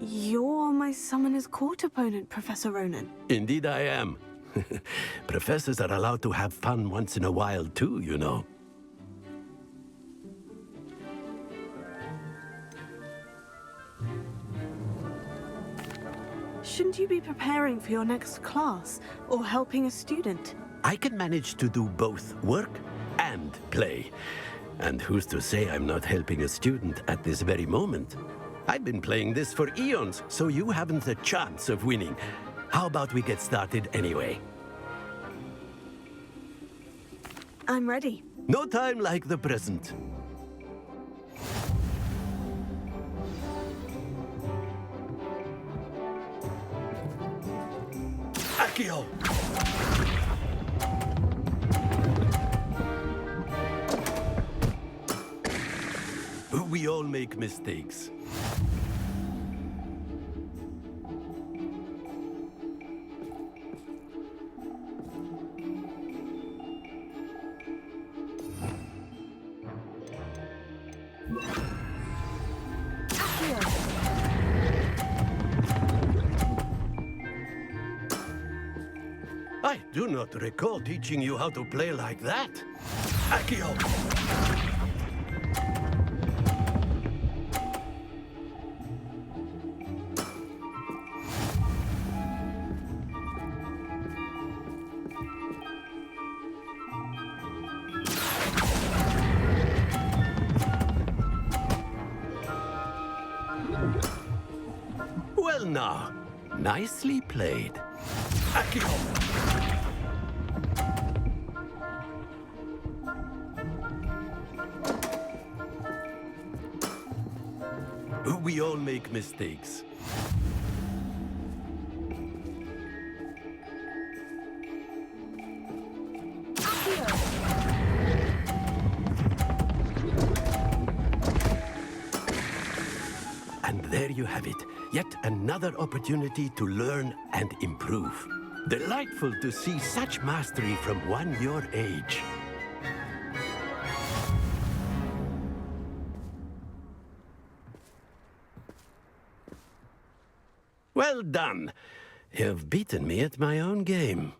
You're my Summoner's Court opponent, Professor Ronan. Indeed I am. Professors are allowed to have fun once in a while too, you know. Shouldn't you be preparing for your next class, or helping a student? I can manage to do both work and play. And who's to say I'm not helping a student at this very moment? I've been playing this for eons, so you haven't a chance of winning. How about we get started anyway? I'm ready. No time like the present. Accio! We all make mistakes. I do not recall teaching you how to play like that. Accio! Well now, nicely played. Accio! We all make mistakes. And there you have it. Yet another opportunity to learn and improve. Delightful to see such mastery from one your age. Well done. You've beaten me at my own game.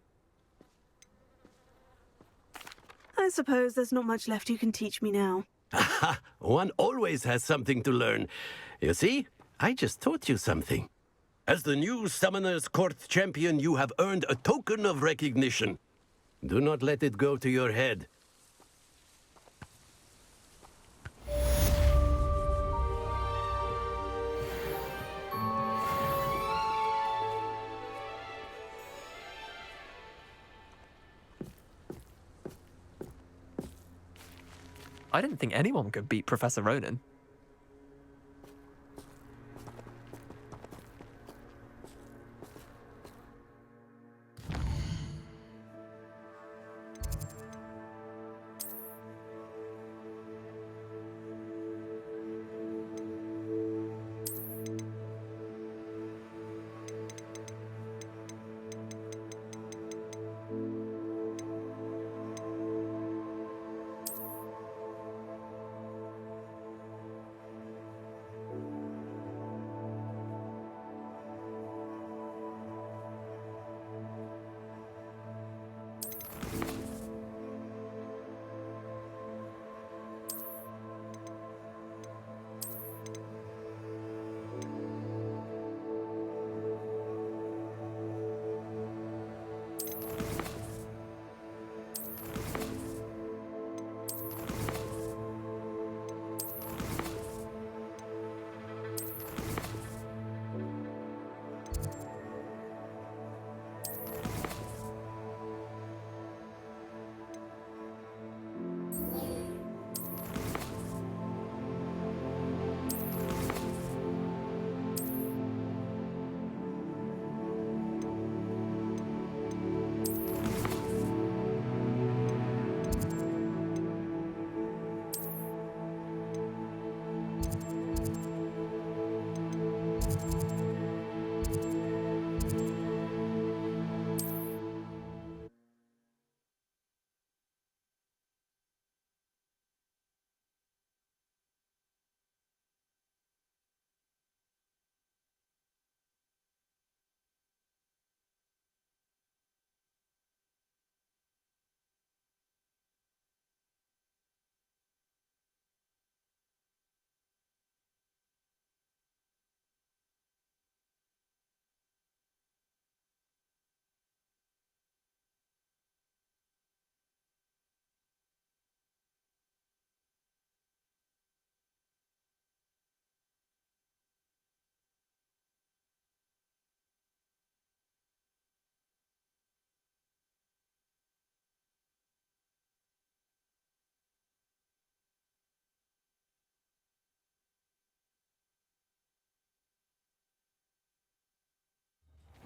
I suppose there's not much left you can teach me now. Aha! One always has something to learn. You see, I just taught you something. As the new Summoner's Court champion, you have earned a token of recognition. Do not let it go to your head. I didn't think anyone could beat Professor Ronan.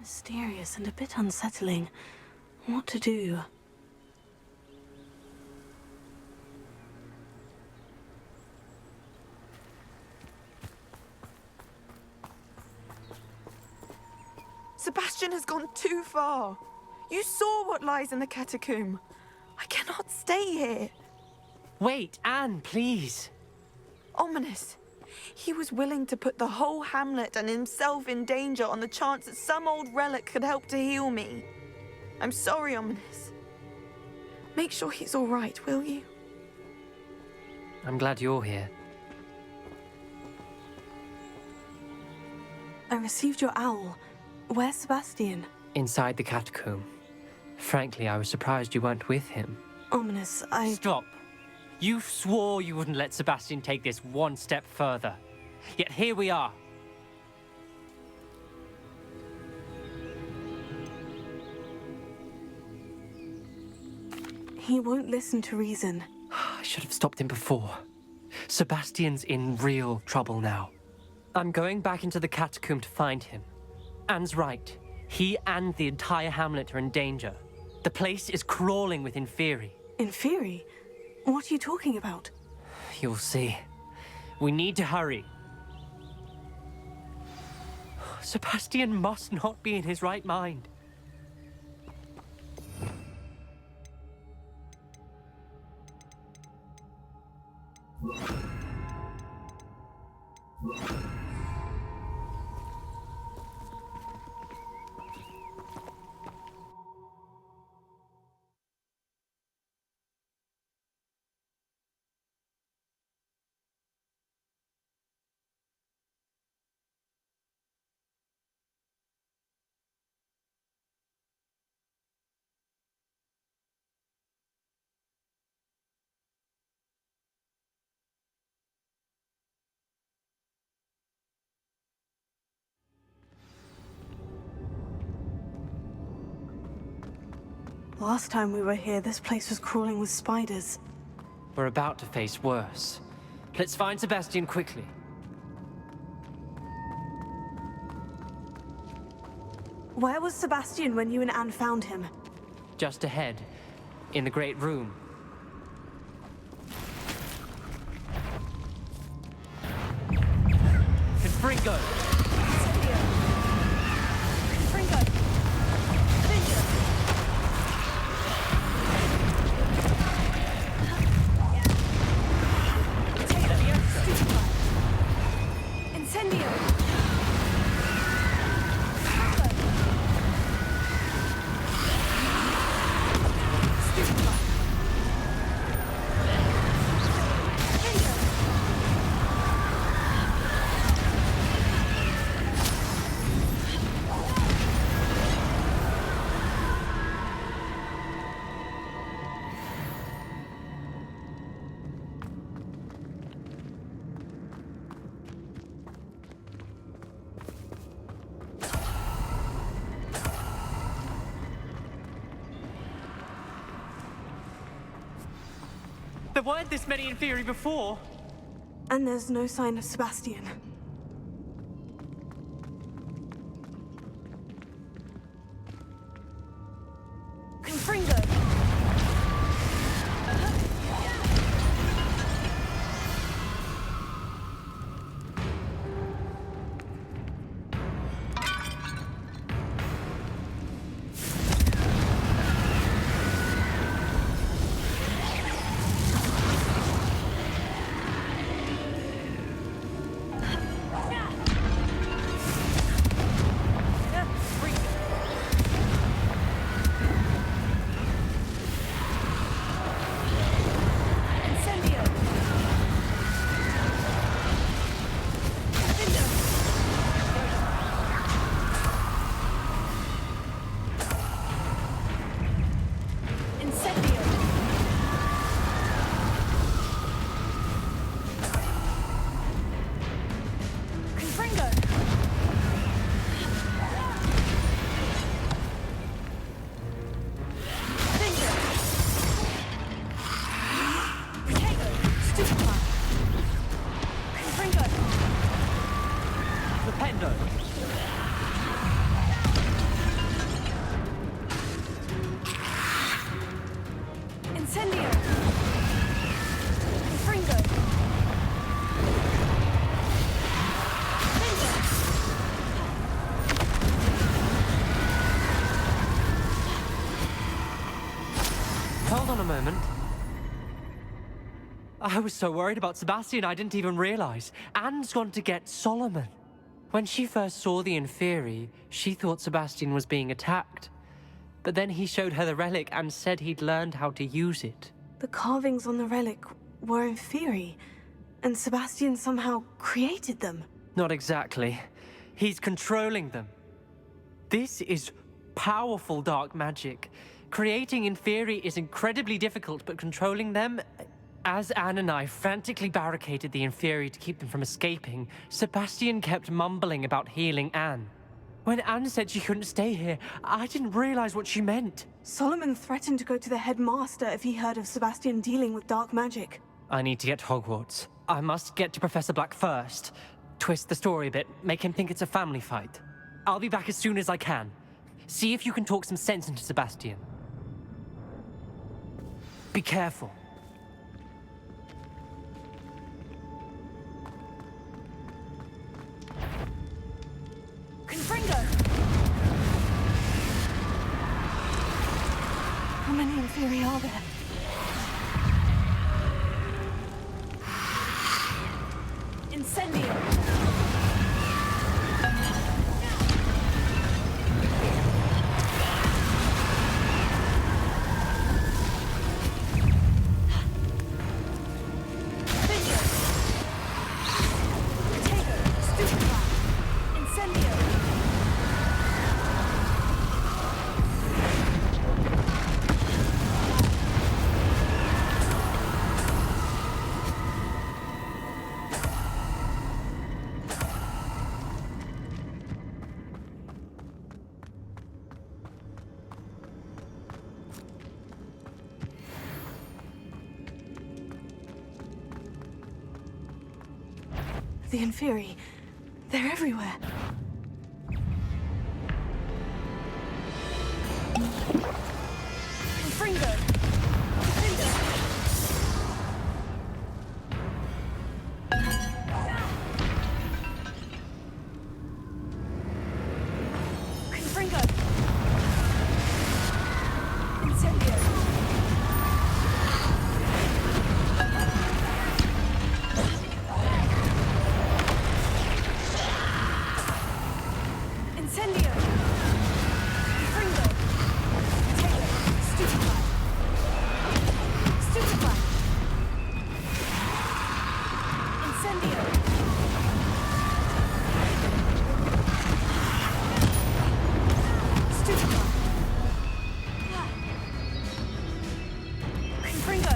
Mysterious and a bit unsettling. What to do? Sebastian has gone too far. You saw what lies in the catacomb. I cannot stay here. Wait, Anne, please. Ominous. He was willing to put the whole hamlet and himself in danger on the chance that some old relic could help to heal me. I'm sorry, Ominous. Make sure he's all right, will you? I'm glad you're here. I received your owl. Where's Sebastian? Inside the catacomb. Frankly, I was surprised you weren't with him. Ominous, Stop. You swore you wouldn't let Sebastian take this one step further. Yet here we are. He won't listen to reason. I should have stopped him before. Sebastian's in real trouble now. I'm going back into the catacomb to find him. Anne's right. He and the entire hamlet are in danger. The place is crawling with Inferi. Inferi? What are you talking about? You'll see. We need to hurry. Sebastian must not be in his right mind. Last time we were here, this place was crawling with spiders. We're about to face worse. Let's find Sebastian quickly. Where was Sebastian when you and Anne found him? Just ahead, in the Great Room. Confringo! There weren't this many Inferi before. And there's no sign of Sebastian. Confringo! moment. I was so worried about Sebastian I didn't even realize. Anne's gone to get Solomon. When she first saw the Inferi, she thought Sebastian was being attacked. But then he showed her the relic and said he'd learned how to use it. The carvings on the relic were Inferi, and Sebastian somehow created them. Not exactly. He's controlling them. This is powerful dark magic. Creating Inferi is incredibly difficult, but controlling them... As Anne and I frantically barricaded the Inferi to keep them from escaping, Sebastian kept mumbling about healing Anne. When Anne said she couldn't stay here, I didn't realize what she meant. Solomon threatened to go to the headmaster if he heard of Sebastian dealing with dark magic. I need to get to Hogwarts. I must get to Professor Black first. Twist the story a bit, make him think it's a family fight. I'll be back as soon as I can. See if you can talk some sense into Sebastian. Be careful. Confringo! How many Inferi are there? Incendio! The Inferi. They're everywhere. Confringo! Confringo! Incendio! Incendio! Confringo! Taylor! Stupefy! Stupefy! Incendio! Stupefy! Confringo!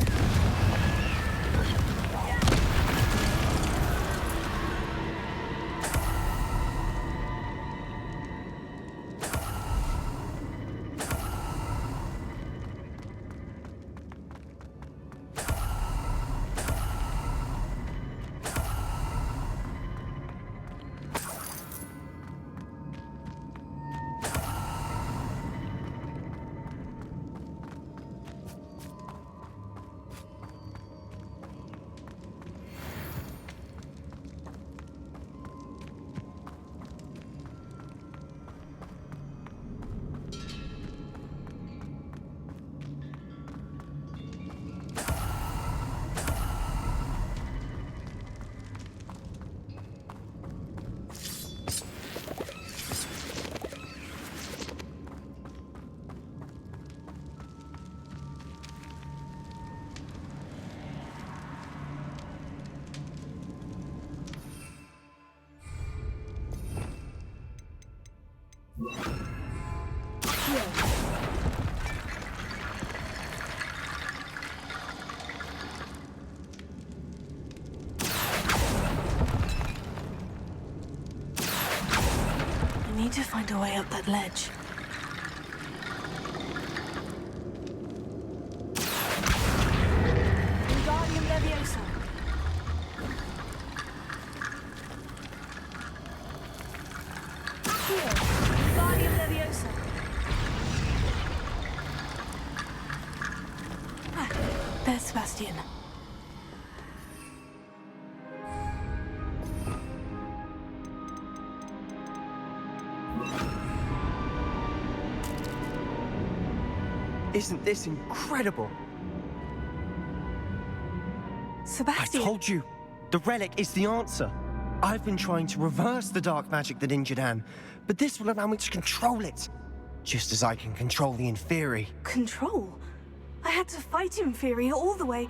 I need to find a way up that ledge. Wingardium Leviosa. Accio. Wingardium Leviosa. Ah, there's Sebastian. Isn't this incredible? I Sebastian. told you, the relic is the answer. I've been trying to reverse the dark magic that injured Anne, but this will allow me to control it. Just as I can control the Inferi. Control? I had to fight Inferi all the way.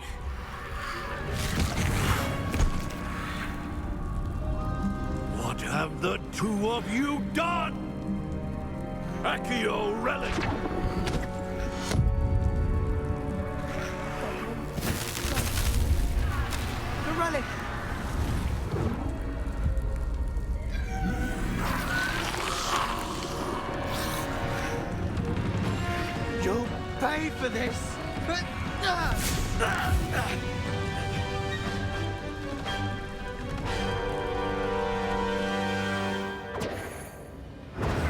What have the two of you done? Accio relic! The relic! You'll pay for this!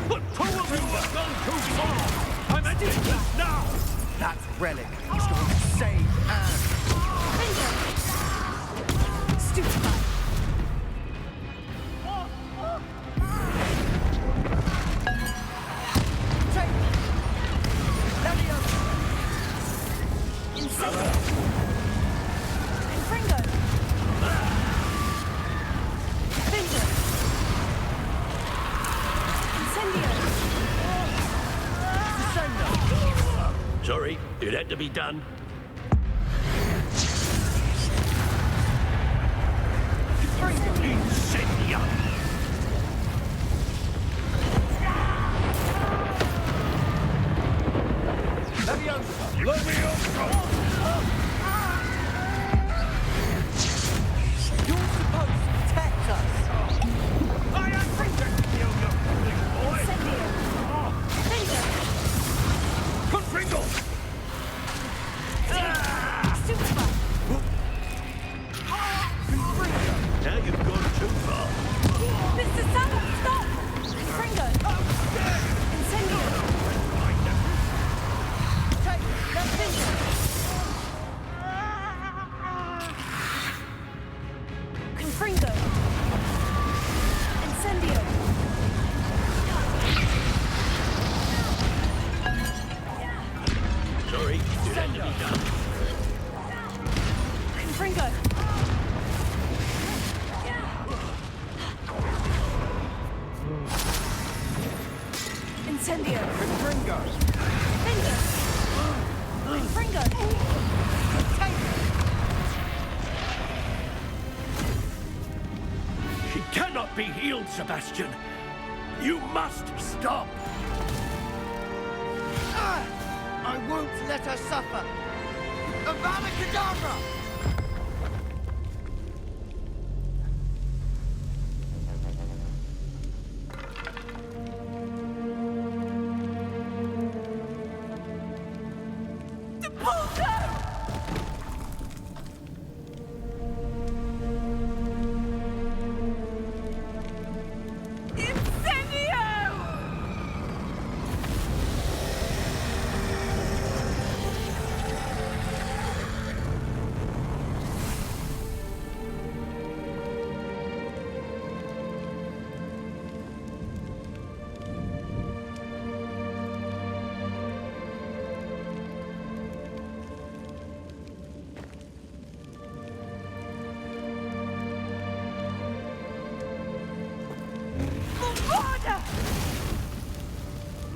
But two of you have gone too far! I'm ending this now! That relic is going to save Anne! Stupid. Sorry, it had to be done. Incendia! Leviosa! You're supposed to protect us! I am protecting you, you foolish boy! Confringo! Now you've gone too far. Mr. Samuel, stop! Fringo! Incendio! Take that finger! Confringo! Incendio! Sorry, it had to be done. Confringo! Incendio! Confringo! Finger! Confringo! She cannot be healed, Sebastian. You must stop. I won't let her suffer! Avada Kedavra!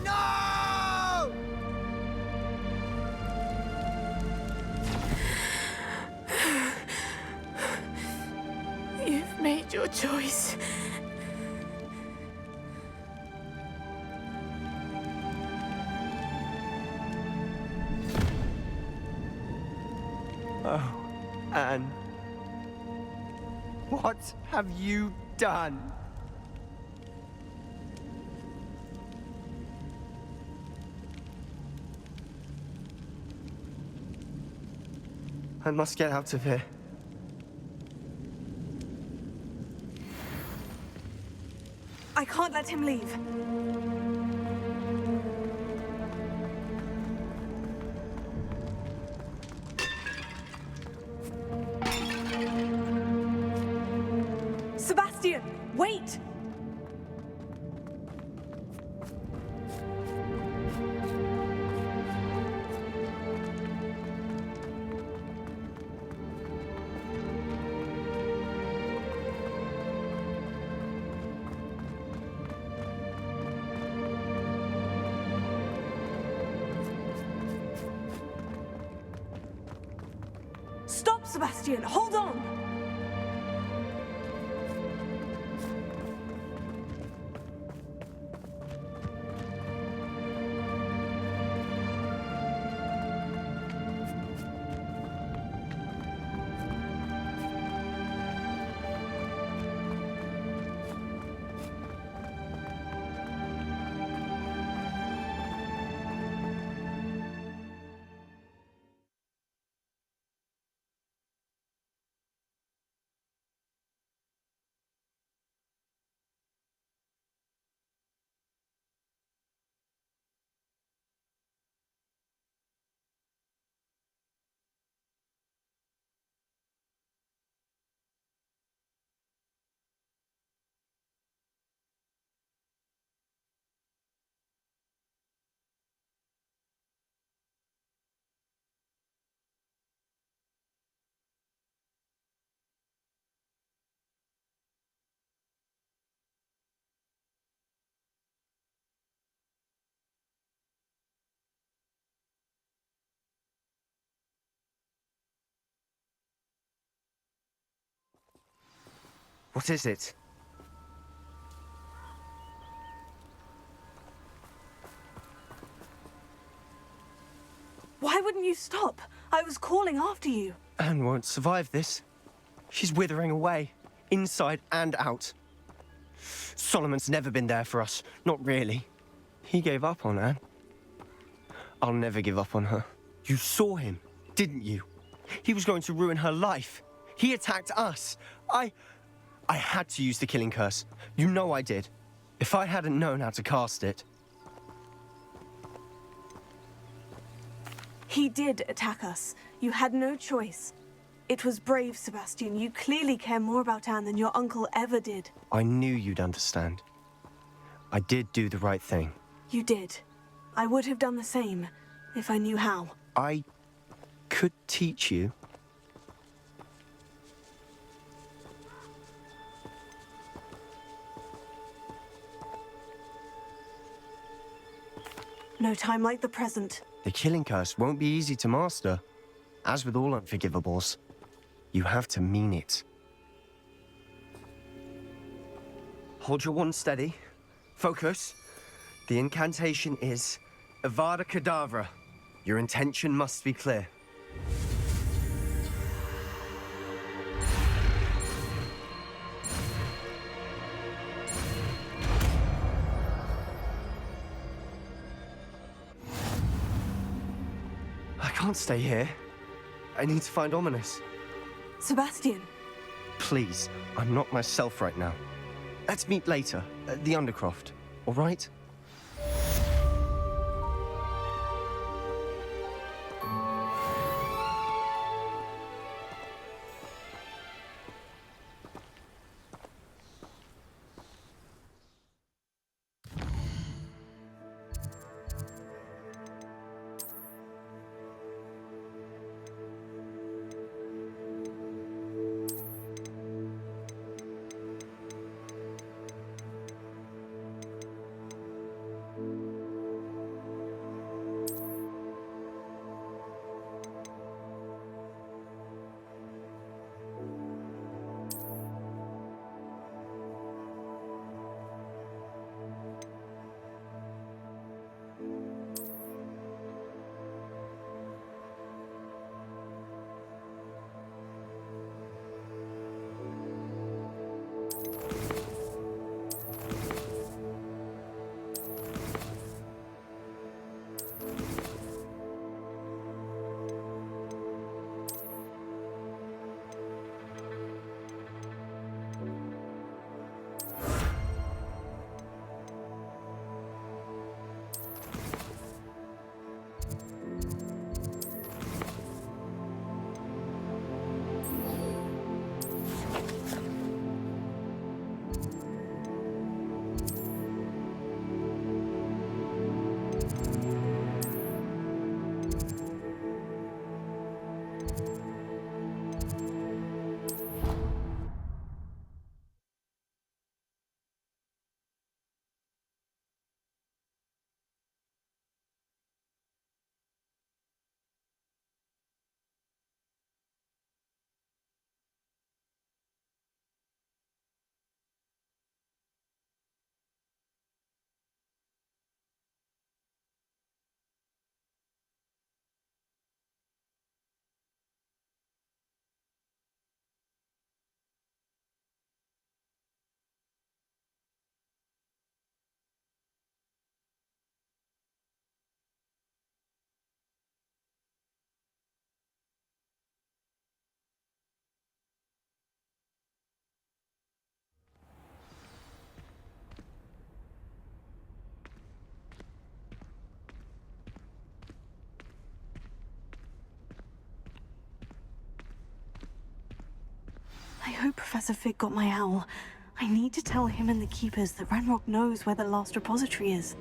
No! You've made your choice. Oh, Anne. What have you done? I must get out of here. I can't let him leave. Sebastian, wait! Stop, Sebastian! Hold on! What is it? Why wouldn't you stop? I was calling after you. Anne won't survive this. She's withering away, inside and out. Solomon's never been there for us, not really. He gave up on Anne. I'll never give up on her. You saw him, didn't you? He was going to ruin her life. He attacked us. I had to use the killing curse. You know I did. If I hadn't known how to cast it... He did attack us. You had no choice. It was brave, Sebastian. You clearly care more about Anne than your uncle ever did. I knew you'd understand. I did do the right thing. You did. I would have done the same, if I knew how. I could teach you. No time like the present. The killing curse won't be easy to master. As with all unforgivables, you have to mean it. Hold your wand steady. Focus. The incantation is Avada Kedavra. Your intention must be clear. I can't stay here. I need to find Ominous. Sebastian. Please, I'm not myself right now. Let's meet later at the Undercroft, all right? I hope Professor Fig got my owl. I need to tell him and the Keepers that Ranrock knows where the last repository is.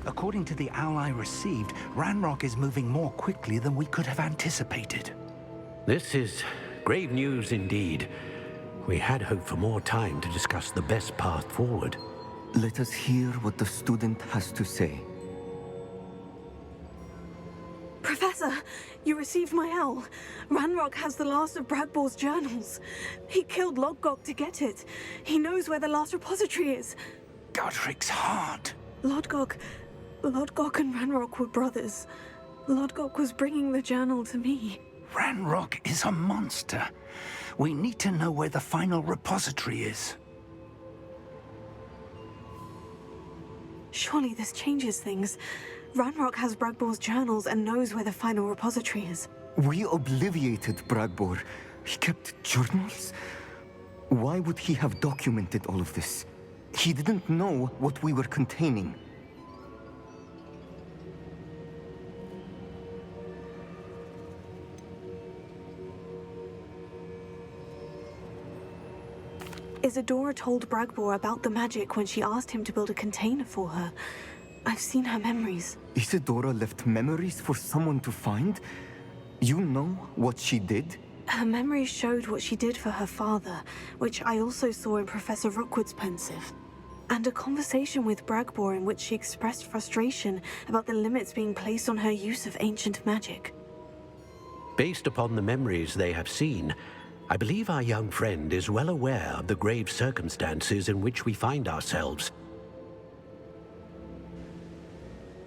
According to the owl I received, Ranrock is moving more quickly than we could have anticipated. This is grave news indeed. We had hoped for more time to discuss the best path forward. Let us hear what the student has to say. Professor, you received my owl. Ranrock has the last of Bradbor's journals. He killed Lodgok to get it. He knows where the last repository is. Godric's heart. Lodgok and Ranrock were brothers. Lodgok was bringing the journal to me. Ranrock is a monster. We need to know where the final repository is. Surely this changes things. Ranrock has Bradbor's journals and knows where the final repository is. We obliviated Bradbor. He kept journals? Why would he have documented all of this? He didn't know what we were containing. Isadora told Bragbor about the magic when she asked him to build a container for her. I've seen her memories. Isadora left memories for someone to find? You know what she did? Her memories showed what she did for her father, which I also saw in Professor Rookwood's pensive. And a conversation with Bragbor in which she expressed frustration about the limits being placed on her use of ancient magic. Based upon the memories they have seen, I believe our young friend is well aware of the grave circumstances in which we find ourselves.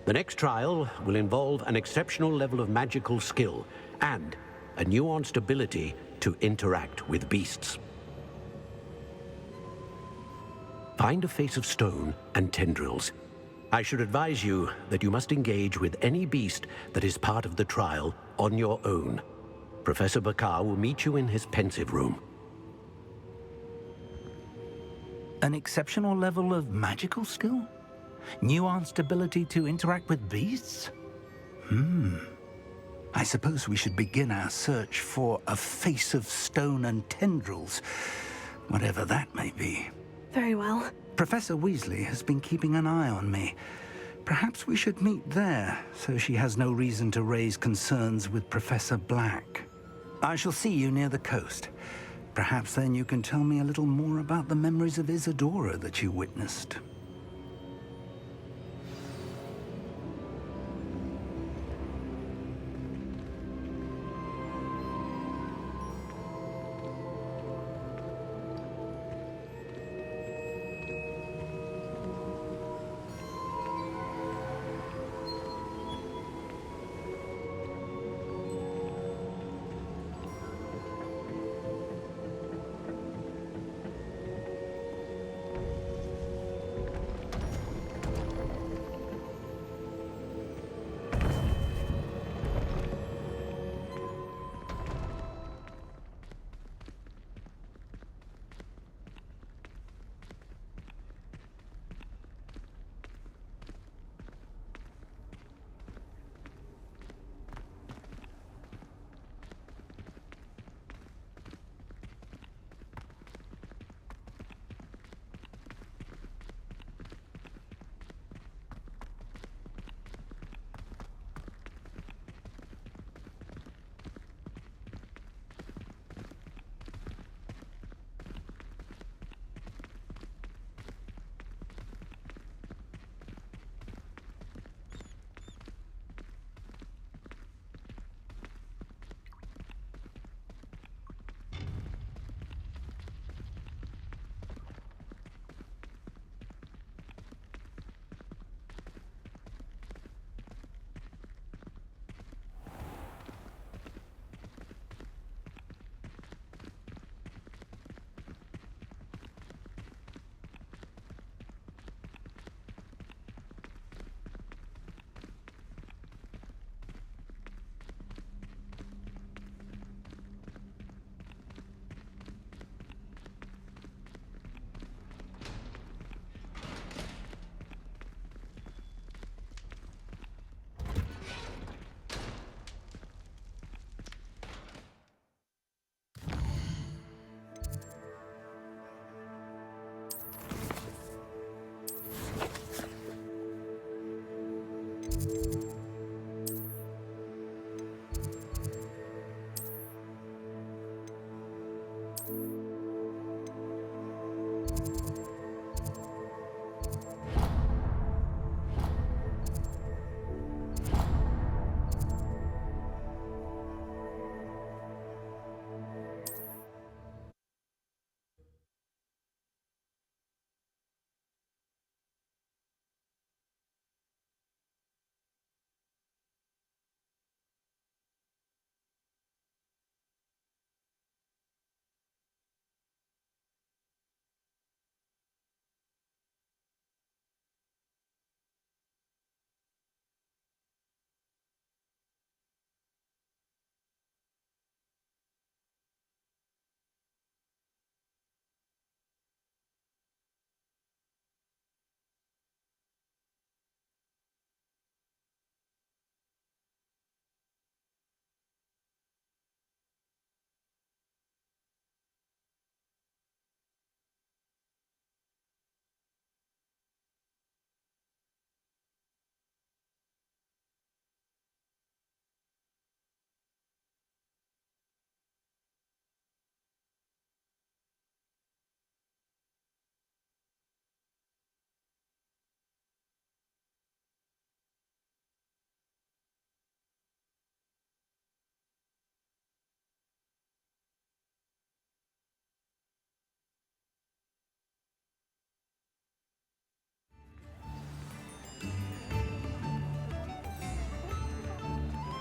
The next trial will involve an exceptional level of magical skill and a nuanced ability to interact with beasts. Find a face of stone and tendrils. I should advise you that you must engage with any beast that is part of the trial on your own. Professor Bakar will meet you in his pensive room. An exceptional level of magical skill? Nuanced ability to interact with beasts? I suppose we should begin our search for a face of stone and tendrils, whatever that may be. Very well. Professor Weasley has been keeping an eye on me. Perhaps we should meet there, so she has no reason to raise concerns with Professor Black. I shall see you near the coast. Perhaps then you can tell me a little more about the memories of Isadora that you witnessed.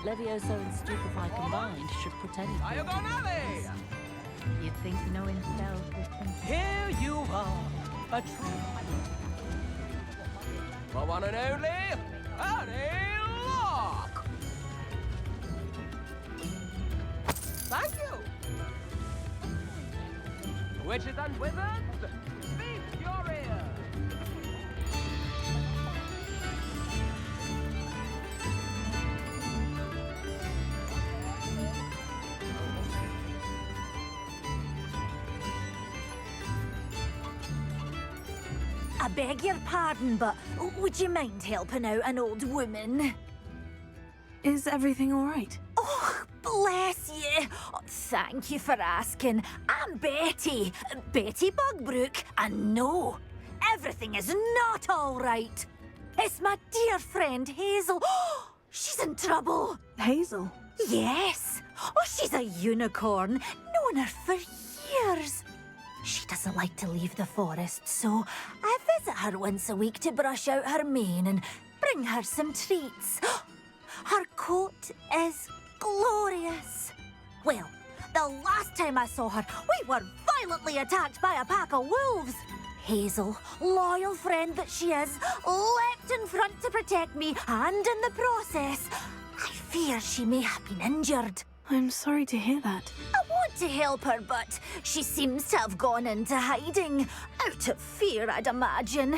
Levioso and Stupefy combined should put any. Diagonale! You'd think knowing spells was Here you are, a true. The one and only Annie Locke! Thank you! Witches and wizards, feast your ears! I beg your pardon, but would you mind helping out an old woman? Is everything all right? Oh, bless you. Oh, thank you for asking. I'm Betty. Betty Bugbrook. And no, everything is not all right. It's my dear friend Hazel. Oh, she's in trouble. Hazel? Yes. Oh, she's a unicorn. Known her for years. She doesn't like to leave the forest, so I visit her once a week to brush out her mane and bring her some treats. Her coat is glorious. Well, the last time I saw her, we were violently attacked by a pack of wolves. Hazel, loyal friend that she is, leapt in front to protect me, and in the process, I fear she may have been injured. I'm sorry to hear that. I want to help her, but she seems to have gone into hiding. Out of fear, I'd imagine.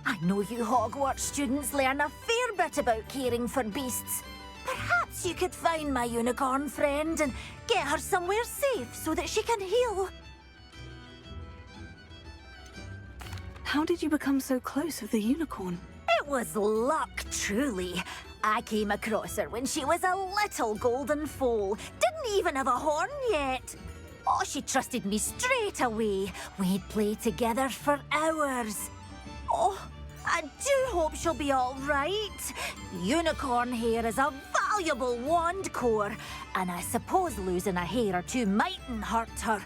I know you Hogwarts students learn a fair bit about caring for beasts. Perhaps you could find my unicorn friend and get her somewhere safe so that she can heal. How did you become so close with the unicorn? It was luck, truly. I came across her when she was a little golden foal. Didn't even have a horn yet. Oh, she trusted me straight away. We'd play together for hours. Oh, I do hope she'll be all right. Unicorn hair is a valuable wand core, and I suppose losing a hair or two mightn't hurt her.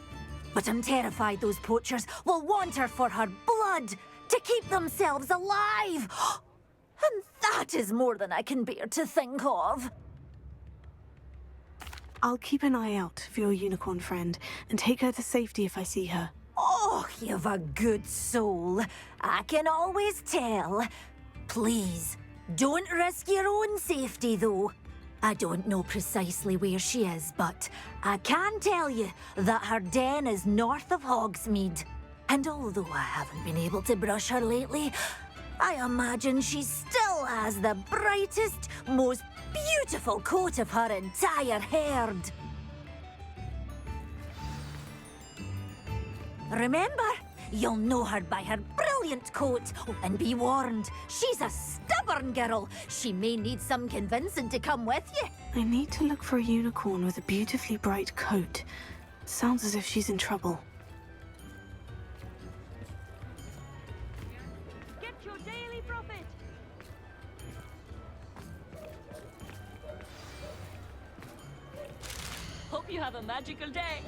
But I'm terrified those poachers will want her for her blood to keep themselves alive. And that is more than I can bear to think of. I'll keep an eye out for your unicorn friend and take her to safety if I see her. Oh, you've a good soul. I can always tell. Please, don't risk your own safety, though. I don't know precisely where she is, but I can tell you that her den is north of Hogsmeade. And although I haven't been able to brush her lately, I imagine she still has the brightest, most beautiful coat of her entire herd. Remember, you'll know her by her brilliant coat. And be warned, she's a stubborn girl. She may need some convincing to come with you. I need to look for a unicorn with a beautifully bright coat. Sounds as if she's in trouble. Get your daily profit. Hope you have a magical day.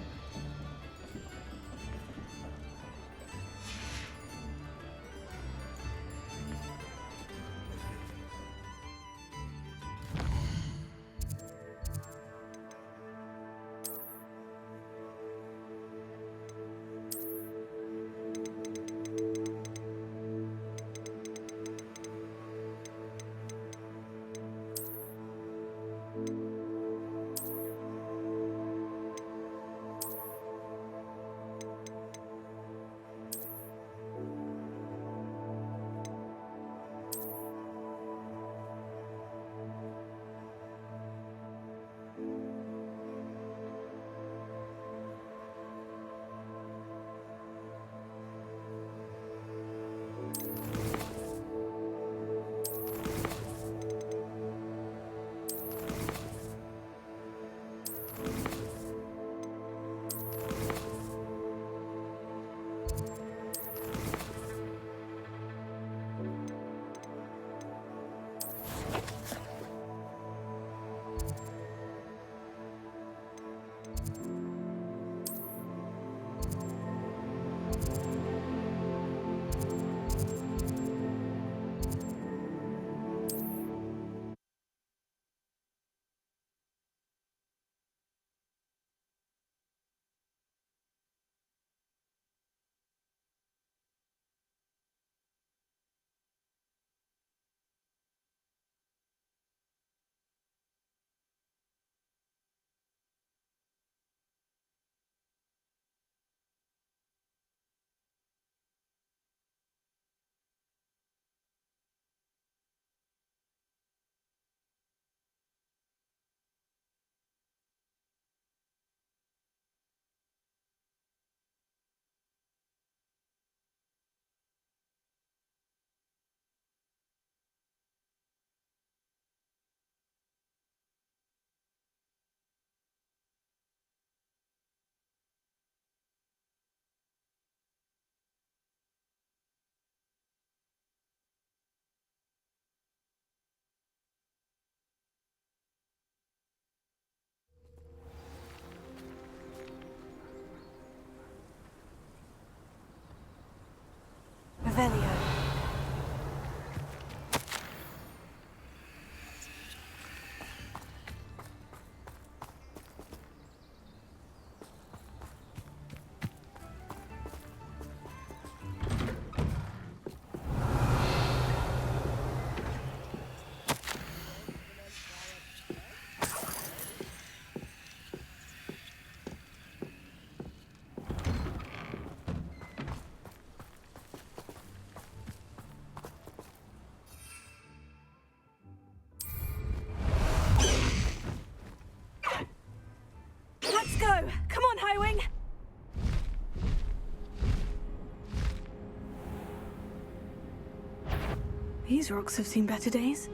These rocks have seen better days.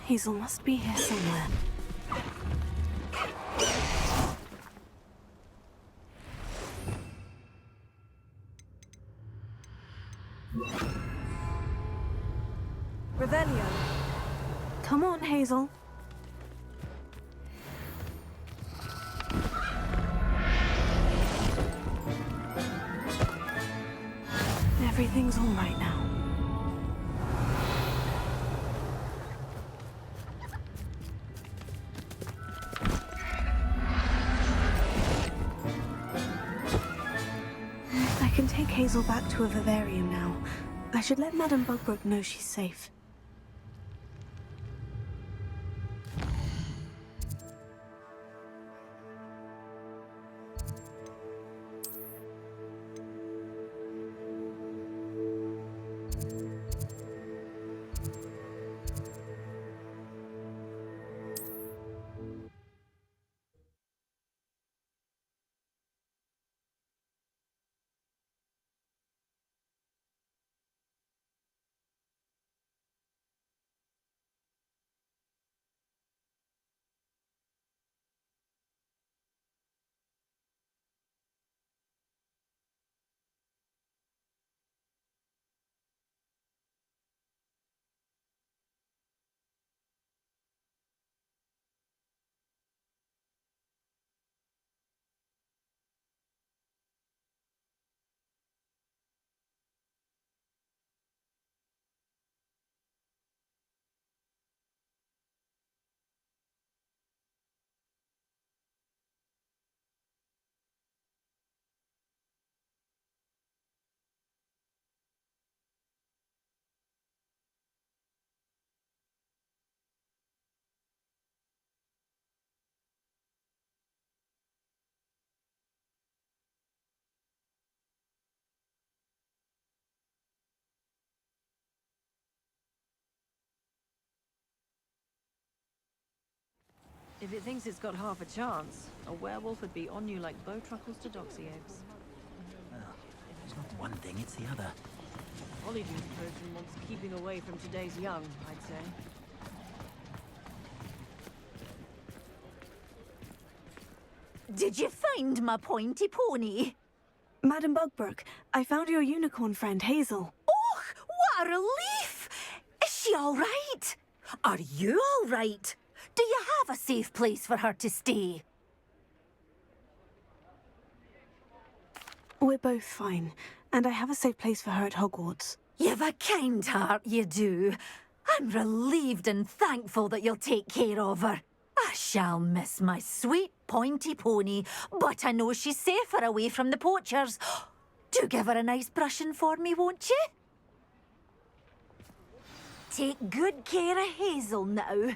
Hazel must be here somewhere. Revelio. Come on, Hazel. Everything's all right now. I can take Hazel back to a vivarium now. I should let Madame Bugbrook know she's safe. If it thinks it's got half a chance, a werewolf would be on you like bowtruckles to doxy eggs. Well, it's not one thing, it's the other. Polyjuice person wants keeping away from today's young, I'd say. Did you find my pointy pony? Madame Bugbrook, I found your unicorn friend, Hazel. Oh, what a relief! Is she all right? Are you all right? Do you have a safe place for her to stay? We're both fine, and I have a safe place for her at Hogwarts. You've a kind heart, you do. I'm relieved and thankful that you'll take care of her. I shall miss my sweet pointy pony, but I know she's safer away from the poachers. Do give her a nice brushing for me, won't you? Take good care of Hazel now.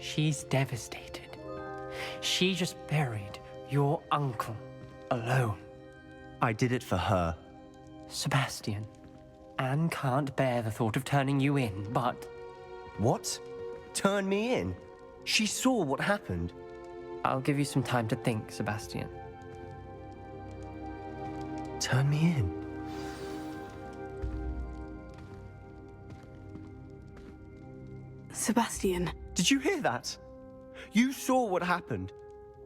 She's devastated. She just buried your uncle alone. I did it for her. Sebastian, Anne can't bear the thought of turning you in, but... What? Turn me in? She saw what happened. I'll give you some time to think, Sebastian. Turn me in? Sebastian. Did you hear that? You saw what happened.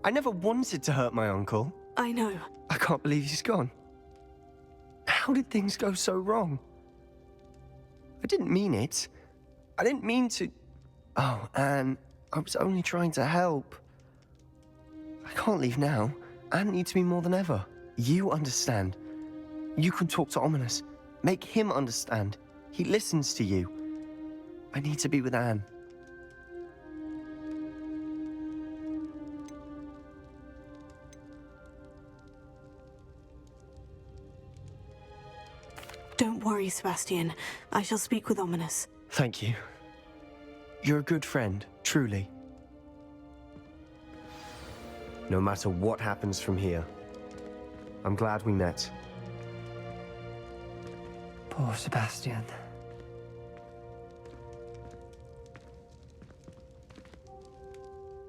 I never wanted to hurt my uncle. I know. I can't believe he's gone. How did things go so wrong? I didn't mean it. I didn't mean to... Oh, Anne, I was only trying to help. I can't leave now. Anne needs me more than ever. You understand. You can talk to Ominous. Make him understand. He listens to you. I need to be with Anne. Don't worry, Sebastian. I shall speak with Ominous. Thank you. You're a good friend, truly. No matter what happens from here, I'm glad we met. Poor Sebastian.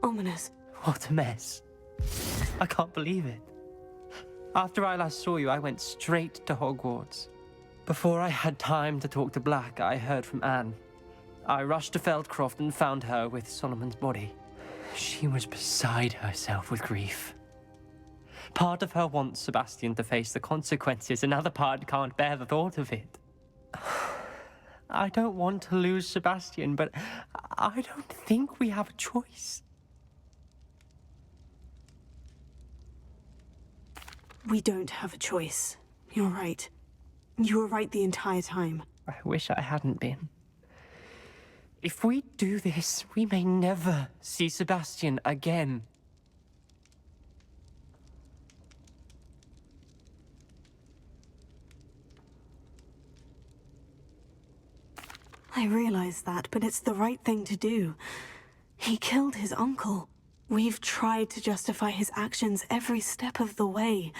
Ominous. What a mess. I can't believe it. After I last saw you, I went straight to Hogwarts. Before I had time to talk to Black, I heard from Anne. I rushed to Feldcroft and found her with Solomon's body. She was beside herself with grief. Part of her wants Sebastian to face the consequences, another part can't bear the thought of it. I don't want to lose Sebastian, but I don't think we have a choice. We don't have a choice. You're right. You were right the entire time. I wish I hadn't been. If we do this, we may never see Sebastian again. I realize that, but it's the right thing to do. He killed his uncle. We've tried to justify his actions every step of the way,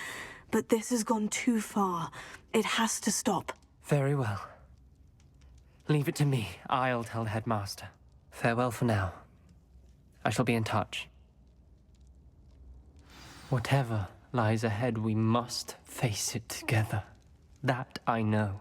but this has gone too far. It has to stop. Very well. Leave it to me. I'll tell the headmaster. Farewell for now. I shall be in touch. Whatever lies ahead, we must face it together. That I know.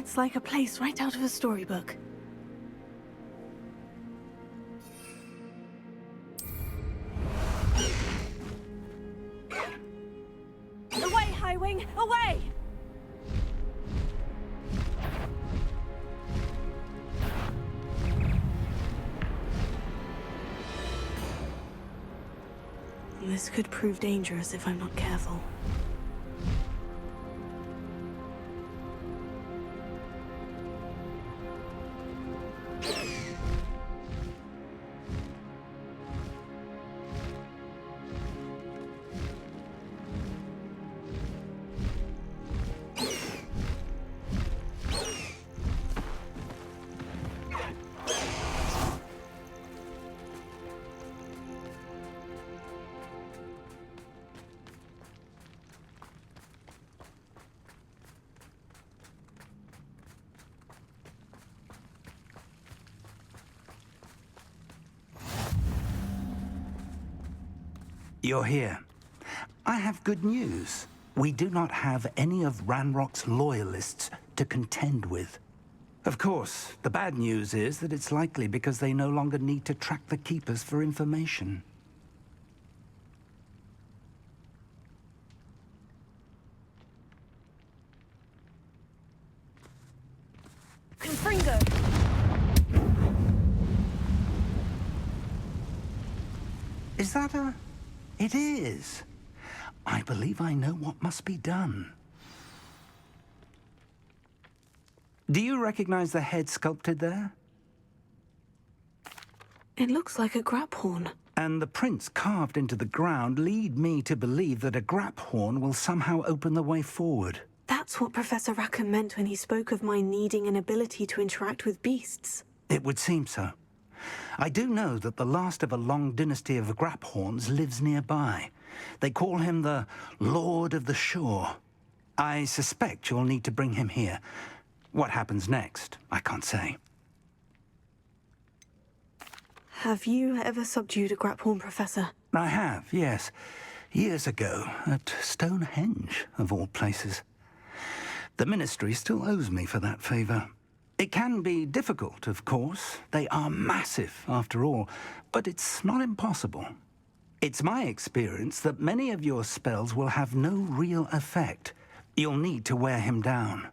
It's like a place right out of a storybook. Away, Highwing! Away! This could prove dangerous if I'm not careful. You're here. I have good news. We do not have any of Ranrock's loyalists to contend with. Of course, the bad news is that it's likely because they no longer need to track the Keepers for information. Confringo! Is that a... It is. I believe I know what must be done. Do you recognize the head sculpted there? It looks like a graphorn. And the prints carved into the ground lead me to believe that a graphorn will somehow open the way forward. That's what Professor Rackham meant when he spoke of my needing an ability to interact with beasts. It would seem so. I do know that the last of a long dynasty of graphorns lives nearby. They call him the Lord of the Shore. I suspect you'll need to bring him here. What happens next, I can't say. Have you ever subdued a graphorn, Professor? I have, yes. Years ago, at Stonehenge, of all places. The Ministry still owes me for that favor. It can be difficult, of course. They are massive, after all, but it's not impossible. It's my experience that many of your spells will have no real effect. You'll need to wear him down.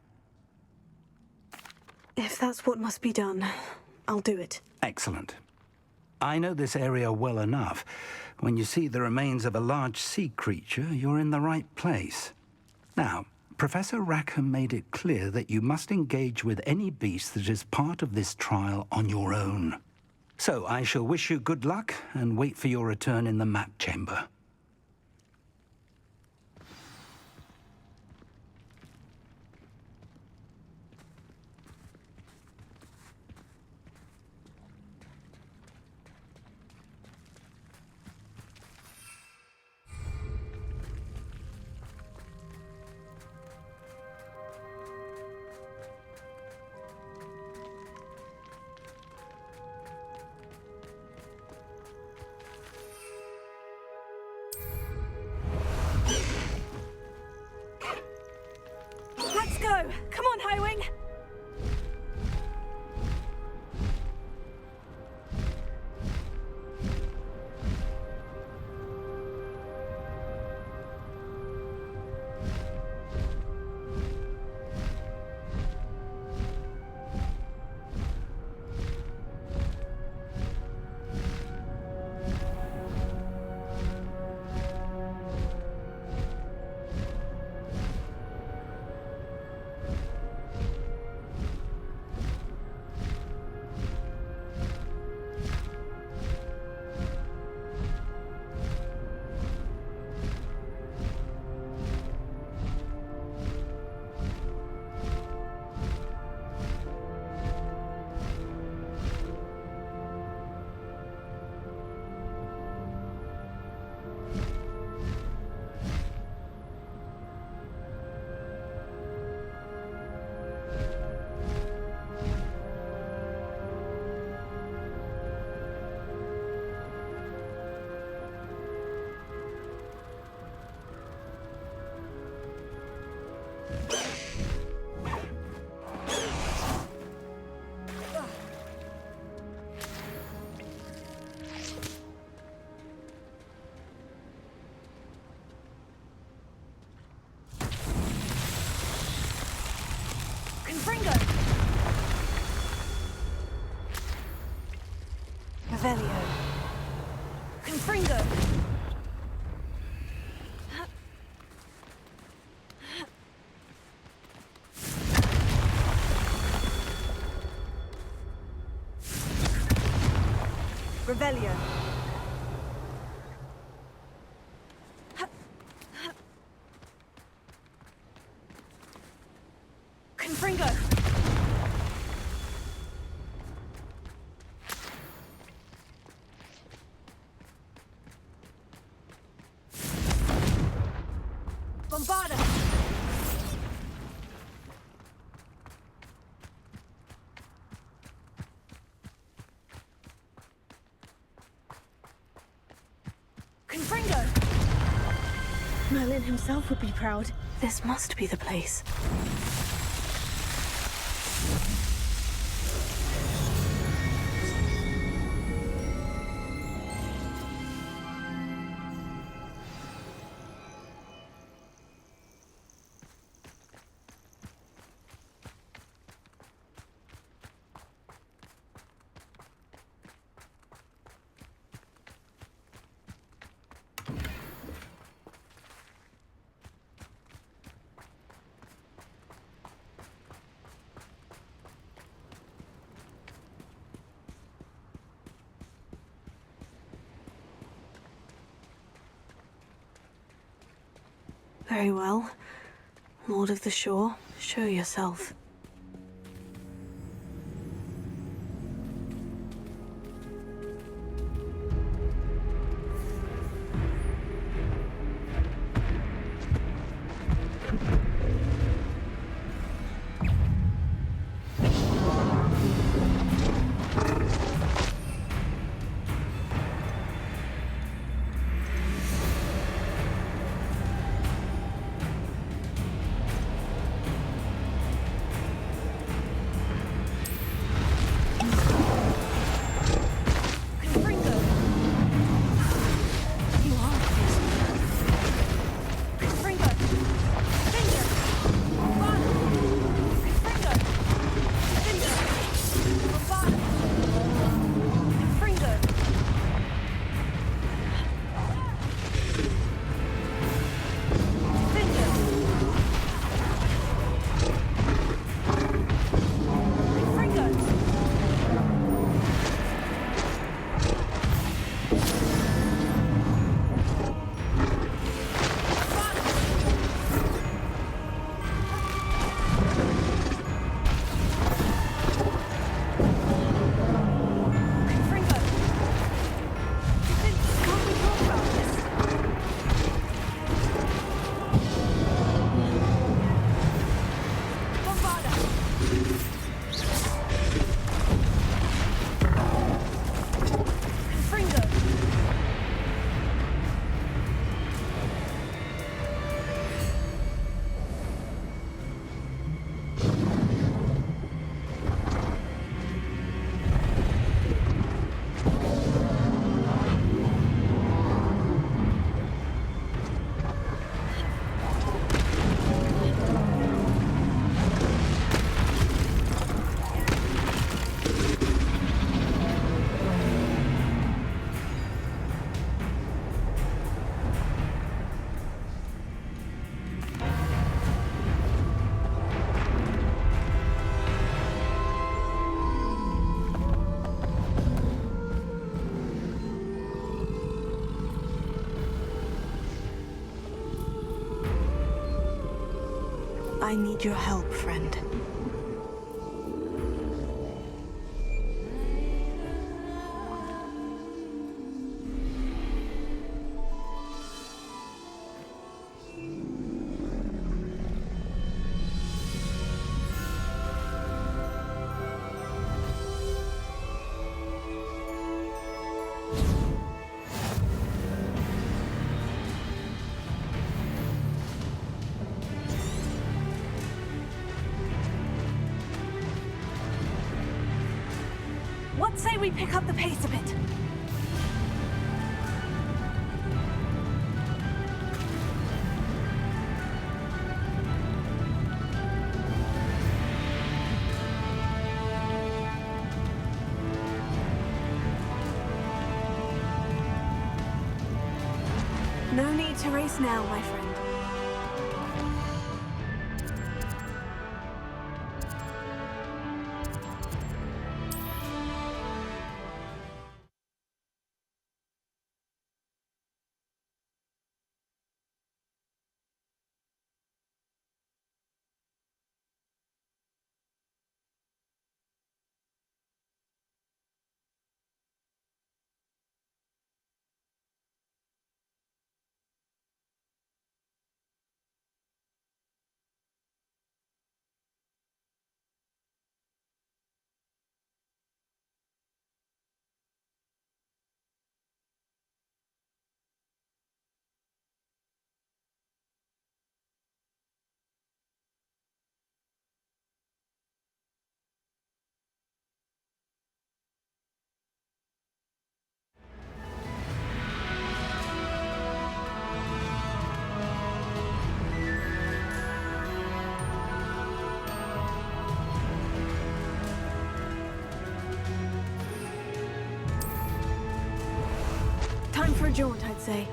If that's what must be done, I'll do it. Excellent. I know this area well enough. When you see the remains of a large sea creature, you're in the right place. Now, Professor Rackham made it clear that you must engage with any beast that is part of this trial on your own. So I shall wish you good luck and wait for your return in the map chamber. Revelio. Confringo. Revelio. Confringo. Bombarda. Confringo. Merlin himself would be proud. This must be the place. Very well. Lord of the Shore, show yourself. I need your help, friend. What say we pick up the pace a bit? No need to race now, my friend. Time for a jaunt, I'd say.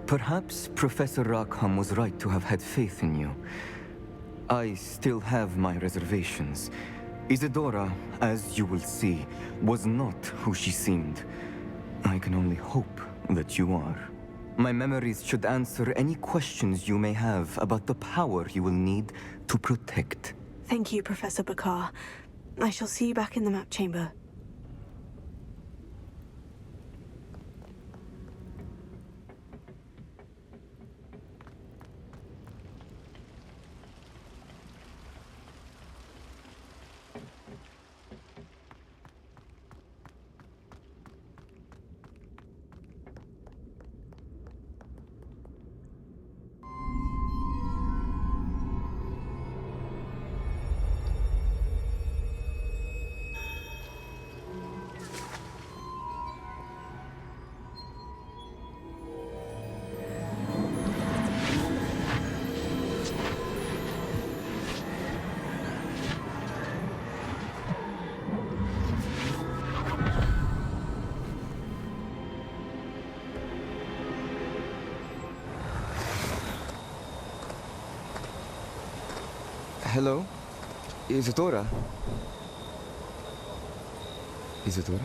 Perhaps Professor Rackham was right to have had faith in you. I still have my reservations. Isadora, as you will see, was not who she seemed. I can only hope that you are. My memories should answer any questions you may have about the power you will need to protect. Thank you, Professor Bakar. I shall see you back in the map chamber. Hello? Isadora? Isadora?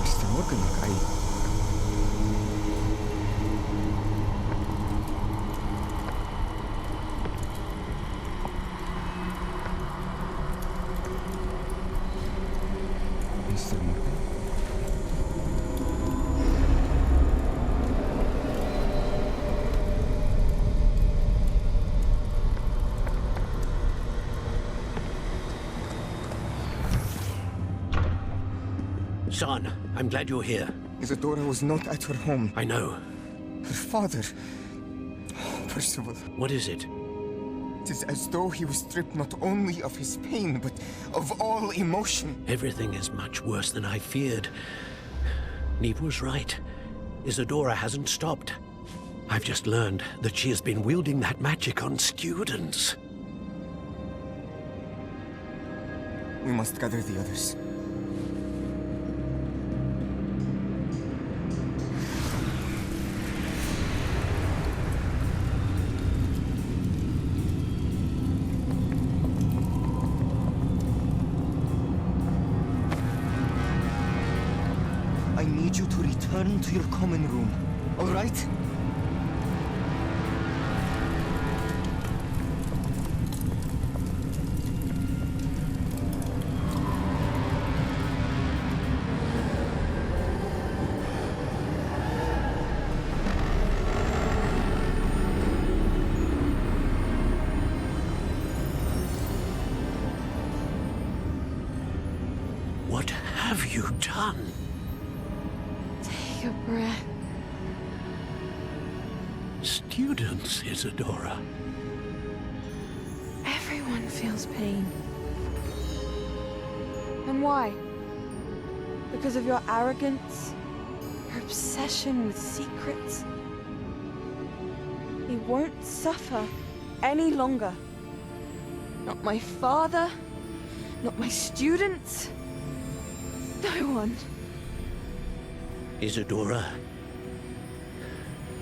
Mr. Morgan, Mr. Morgan? Son, I'm glad you're here. Isadora was not at her home. I know. Her father... Percival. What is it? It is as though he was stripped not only of his pain, but of all emotion. Everything is much worse than I feared. Neve was right. Isadora hasn't stopped. I've just learned that she has been wielding that magic on students. We must gather the others. I need you to return to your common room, all right? What have you done? Take a breath. Students, Isadora. Everyone feels pain. And why? Because of your arrogance? Your obsession with secrets? He won't suffer any longer. Not my father, not my students, no one. Isadora,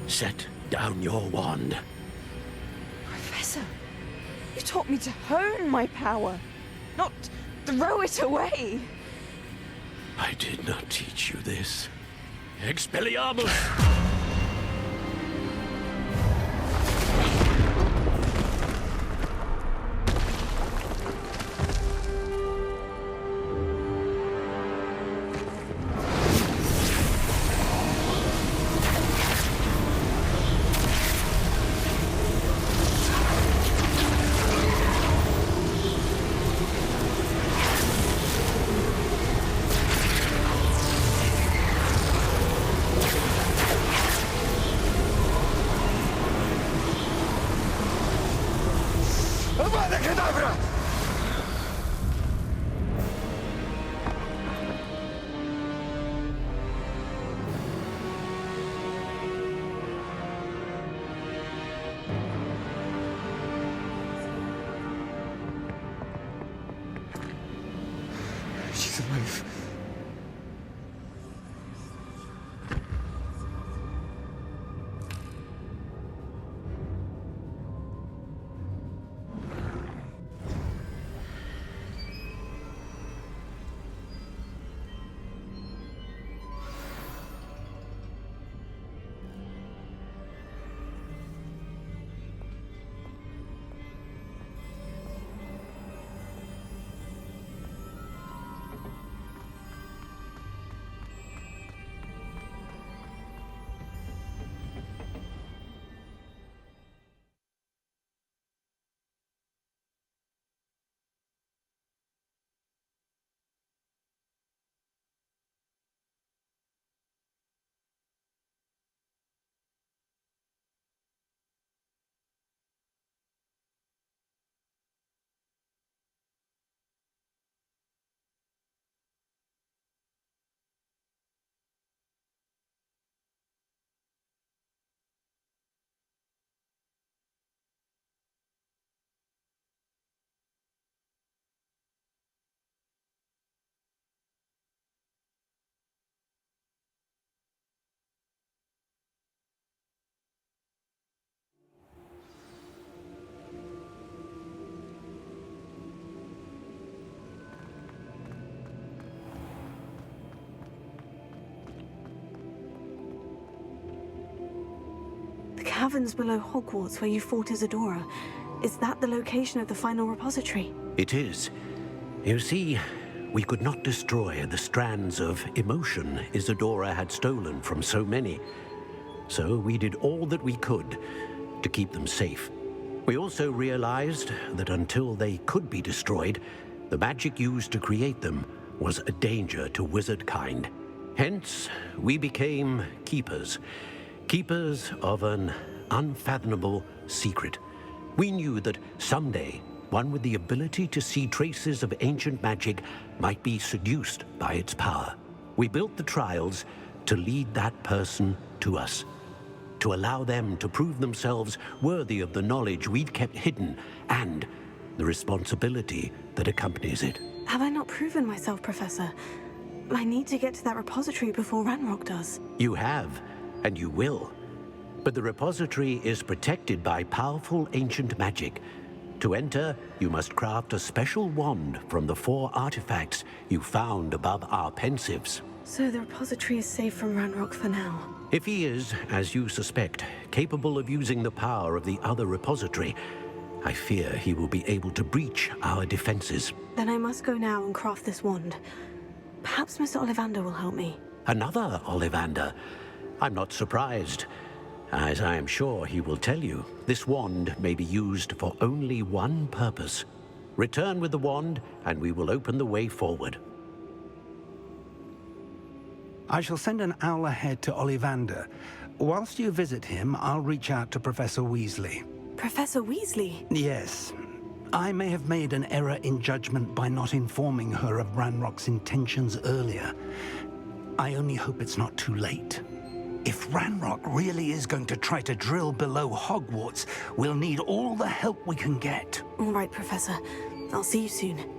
set down your wand. Professor, you taught me to hone my power, not throw it away. I did not teach you this. Expelliarmus! She's alive. The caverns below Hogwarts where you fought Isadora. Is that the location of the final repository? It is. You see, we could not destroy the strands of emotion Isadora had stolen from so many. So we did all that we could to keep them safe. We also realized that until they could be destroyed, the magic used to create them was a danger to wizard kind. Hence, we became keepers. Keepers of an unfathomable secret. We knew that someday, one with the ability to see traces of ancient magic might be seduced by its power. We built the trials to lead that person to us, to allow them to prove themselves worthy of the knowledge we'd kept hidden and the responsibility that accompanies it. Have I not proven myself, Professor? I need to get to that repository before Ranrock does. You have, and you will. But the repository is protected by powerful ancient magic. To enter, you must craft a special wand from the 4 artifacts you found above our pensives. So the repository is safe from Ranrock for now. If he is, as you suspect, capable of using the power of the other repository, I fear he will be able to breach our defenses. Then I must go now and craft this wand. Perhaps Mr. Ollivander will help me. Another Ollivander? I'm not surprised. As I am sure he will tell you, this wand may be used for only one purpose. Return with the wand, and we will open the way forward. I shall send an owl ahead to Ollivander. Whilst you visit him, I'll reach out to Professor Weasley. Professor Weasley? Yes. I may have made an error in judgment by not informing her of Ranrock's intentions earlier. I only hope it's not too late. If Ranrock really is going to try to drill below Hogwarts, we'll need all the help we can get. All right, Professor. I'll see you soon.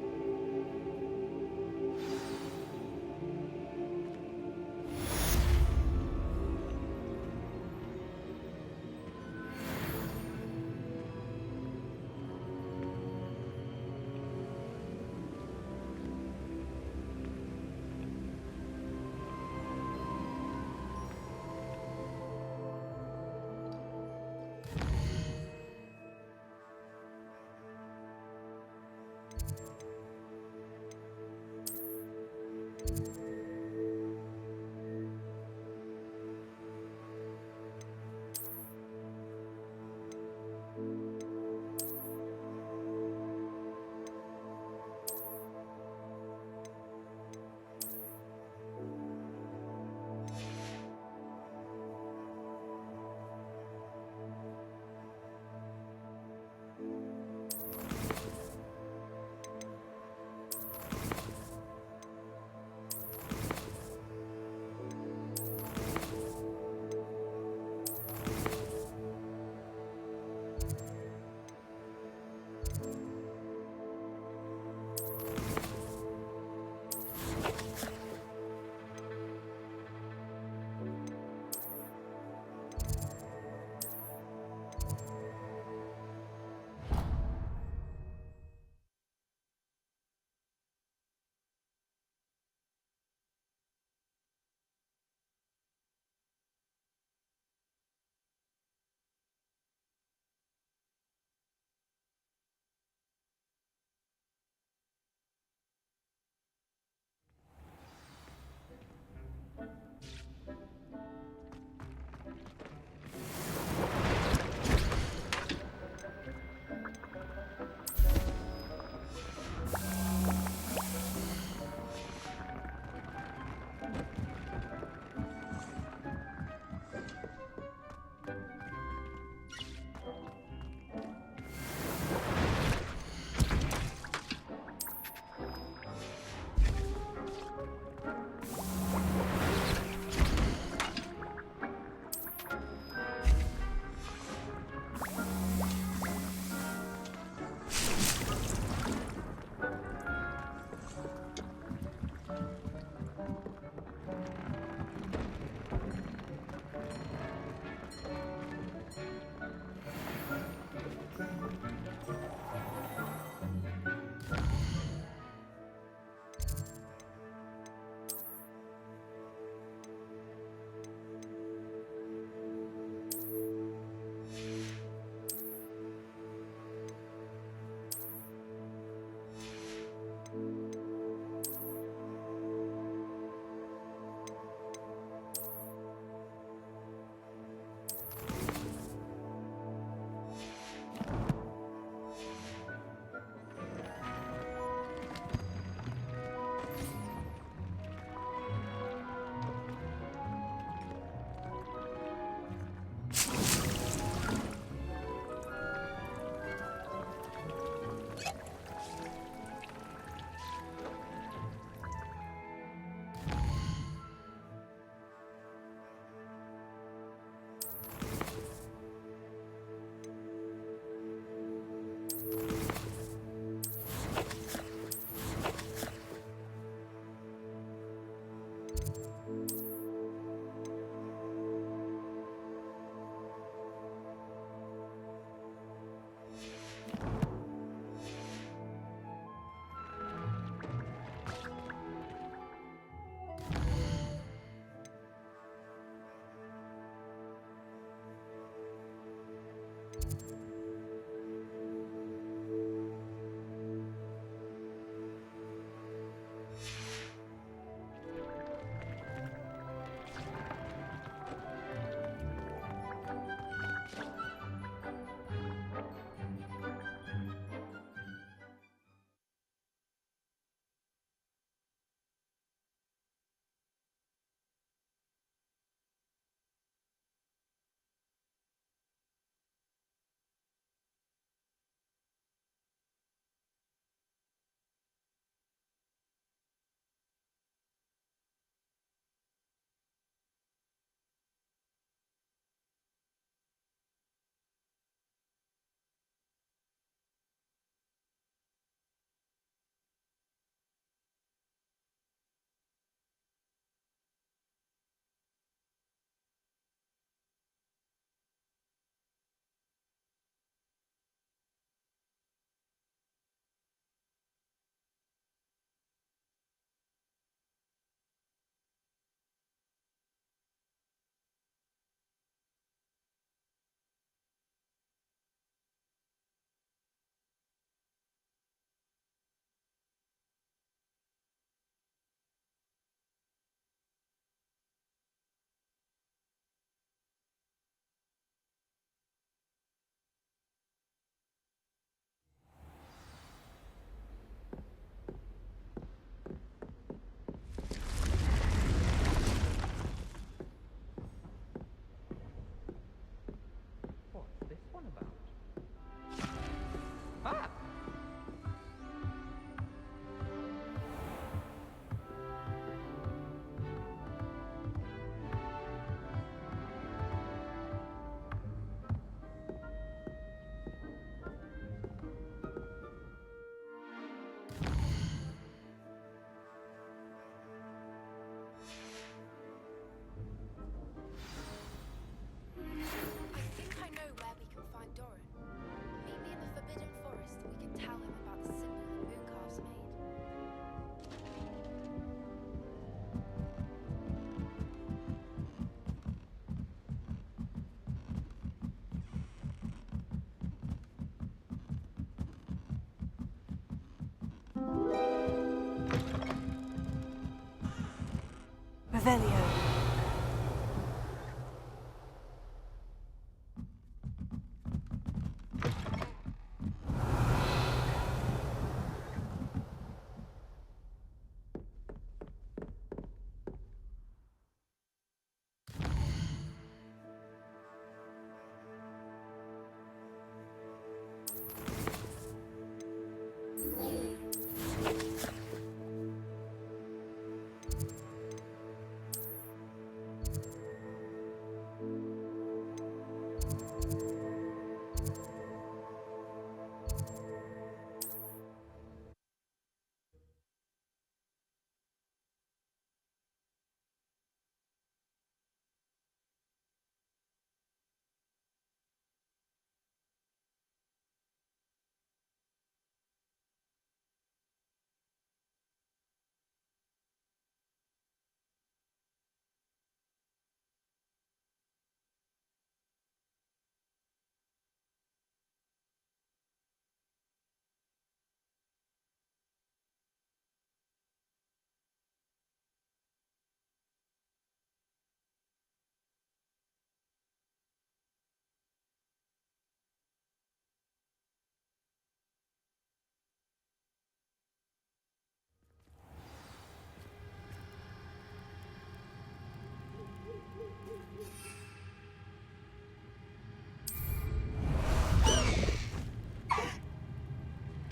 Revelio.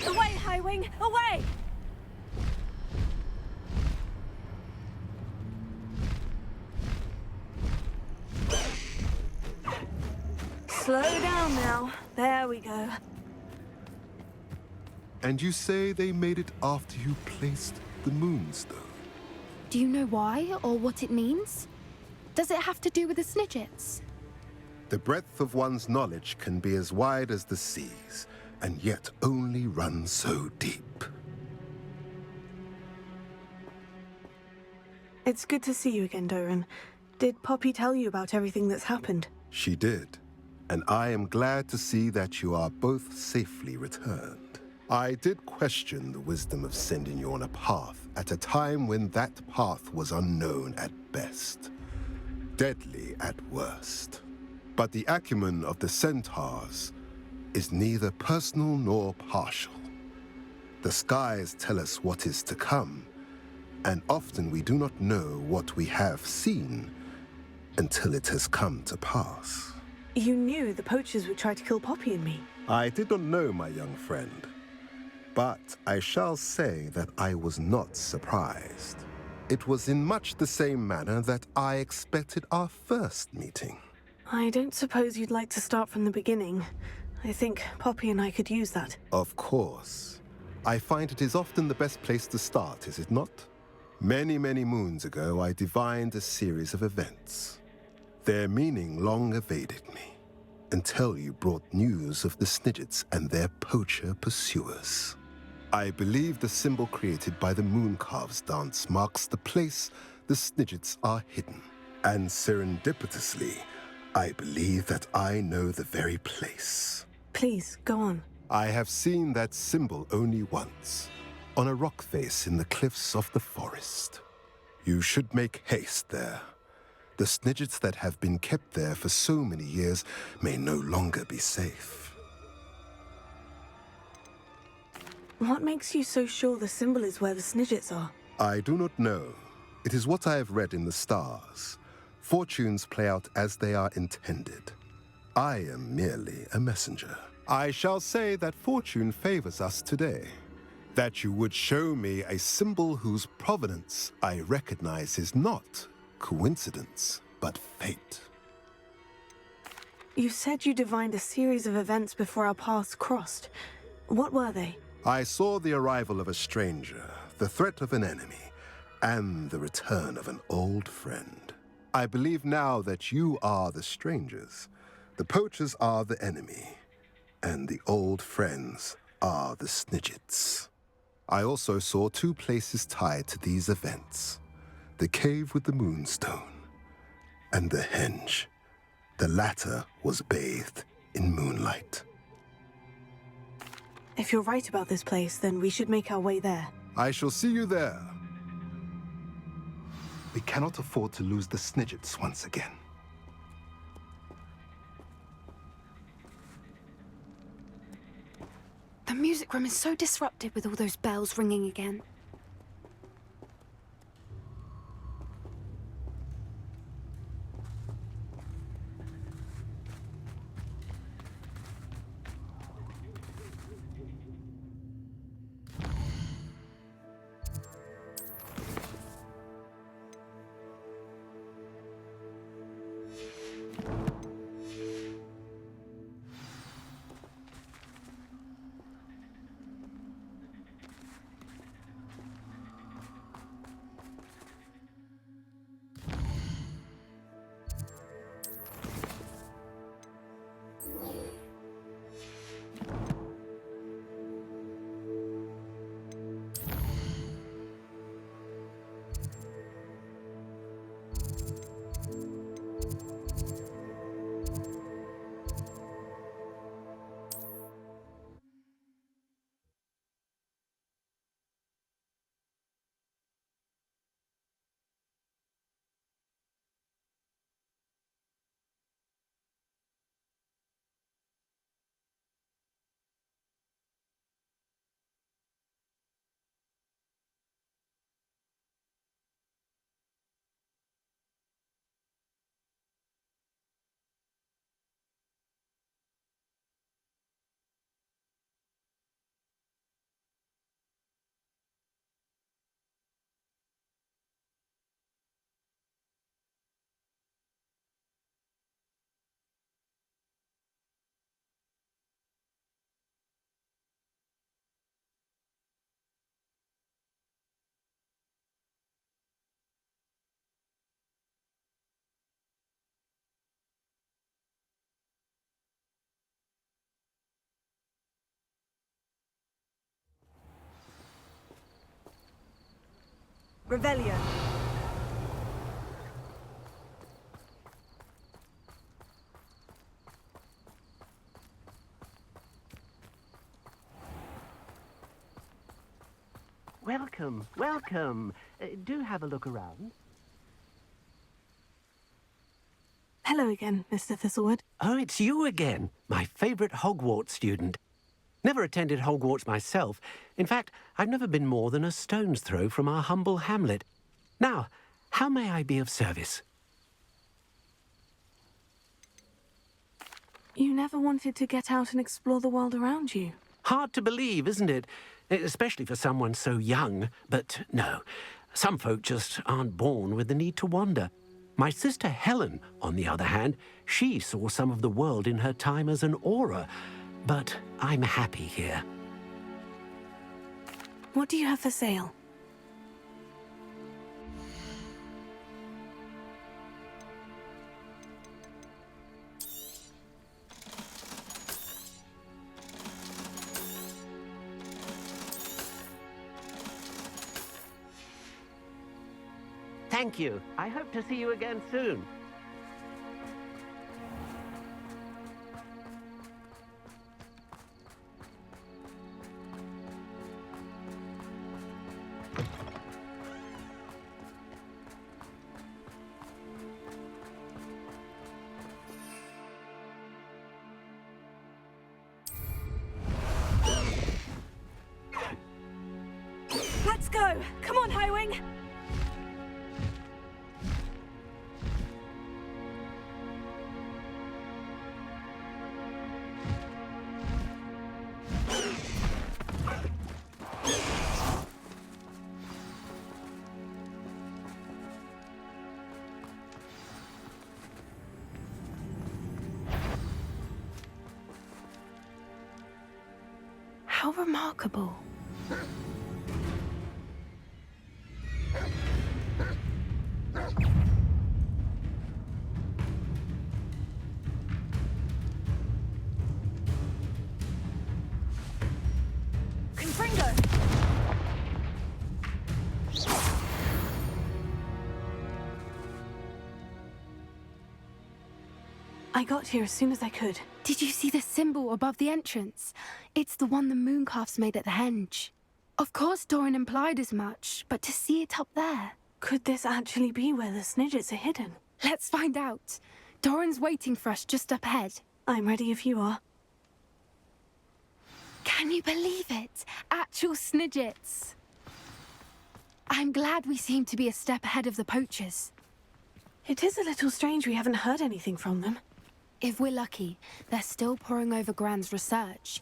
Away, Highwing! Away! Slow down now. There we go. And you say they made it after you placed the Moonstone? Do you know why or what it means? Does it have to do with the Snidgets? The breadth of one's knowledge can be as wide as the seas, and yet only run so deep. It's good to see you again, Doran. Did Poppy tell you about everything that's happened? She did, and I am glad to see that you are both safely returned. I did question the wisdom of sending you on a path at a time when that path was unknown at best, deadly at worst. But the acumen of the centaurs is neither personal nor partial. The skies tell us what is to come, and often we do not know what we have seen until it has come to pass. You knew the poachers would try to kill Poppy and me. I did not know, my young friend, but I shall say that I was not surprised. It was in much the same manner that I expected our first meeting. I don't suppose you'd like to start from the beginning. I think Poppy and I could use that. Of course. I find it is often the best place to start, is it not? Many, many moons ago, I divined a series of events. Their meaning long evaded me, until you brought news of the Snidgets and their poacher pursuers. I believe the symbol created by the Mooncalves dance marks the place the Snidgets are hidden. And serendipitously, I believe that I know the very place. Please, go on. I have seen that symbol only once, on a rock face in the cliffs of the forest. You should make haste there. The Snidgets that have been kept there for so many years may no longer be safe. What makes you so sure the symbol is where the Snidgets are? I do not know. It is what I have read in the stars. Fortunes play out as they are intended. I am merely a messenger. I shall say that fortune favors us today. That you would show me a symbol whose provenance I recognize is not coincidence, but fate. You said you divined a series of events before our paths crossed. What were they? I saw the arrival of a stranger, the threat of an enemy, and the return of an old friend. I believe now that you are the strangers. The poachers are the enemy, and the old friends are the Snidgets. I also saw two places tied to these events: the cave with the Moonstone and the henge. The latter was bathed in moonlight. If you're right about this place, then we should make our way there. I shall see you there. We cannot afford to lose the Snidgets once again. The music room is so disrupted with all those bells ringing again. Revelio. Welcome, welcome. Do have a look around. Hello again, Mr. Thistlewood. Oh, it's you again, my favorite Hogwarts student. Never attended Hogwarts myself. In fact, I've never been more than a stone's throw from our humble hamlet. Now, how may I be of service? You never wanted to get out and explore the world around you. Hard to believe, isn't it? Especially for someone so young. But no, some folk just aren't born with the need to wander. My sister Helen, on the other hand, she saw some of the world in her time as an auror. But I'm happy here. What do you have for sale? Thank you. I hope to see you again soon. Let's go! Come on, Highwing! How remarkable. Confringo! I got here as soon as I could. Did you see the symbol above the entrance? It's the one the mooncalfs made at the henge. Of course Doran implied as much, but to see it up there... Could this actually be where the Snidgets are hidden? Let's find out. Doran's waiting for us just up ahead. I'm ready if you are. Can you believe it? Actual Snidgets. I'm glad we seem to be a step ahead of the poachers. It is a little strange we haven't heard anything from them. If we're lucky, they're still poring over Gran's research.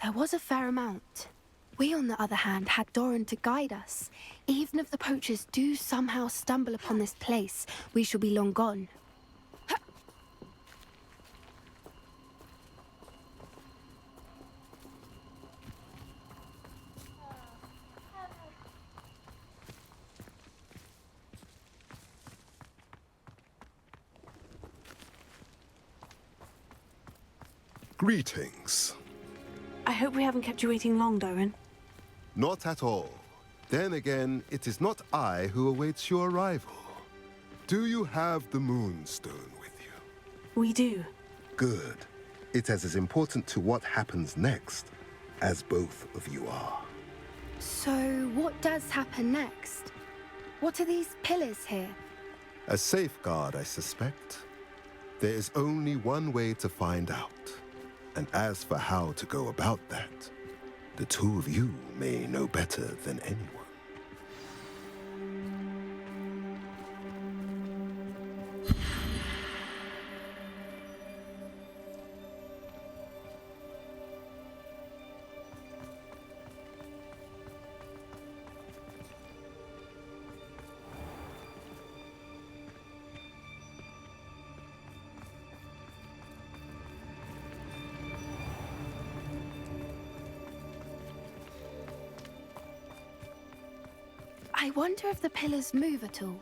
There was a fair amount. We, on the other hand, had Doran to guide us. Even if the poachers do somehow stumble upon this place, we shall be long gone. Greetings. I hope we haven't kept you waiting long, Doran. Not at all. Then again, it is not I who awaits your arrival. Do you have the Moonstone with you? We do. Good. It is as important to what happens next as both of you are. So, what does happen next? What are these pillars here? A safeguard, I suspect. There is only one way to find out. And as for how to go about that, the two of you may know better than anyone. I wonder if the pillars move at all.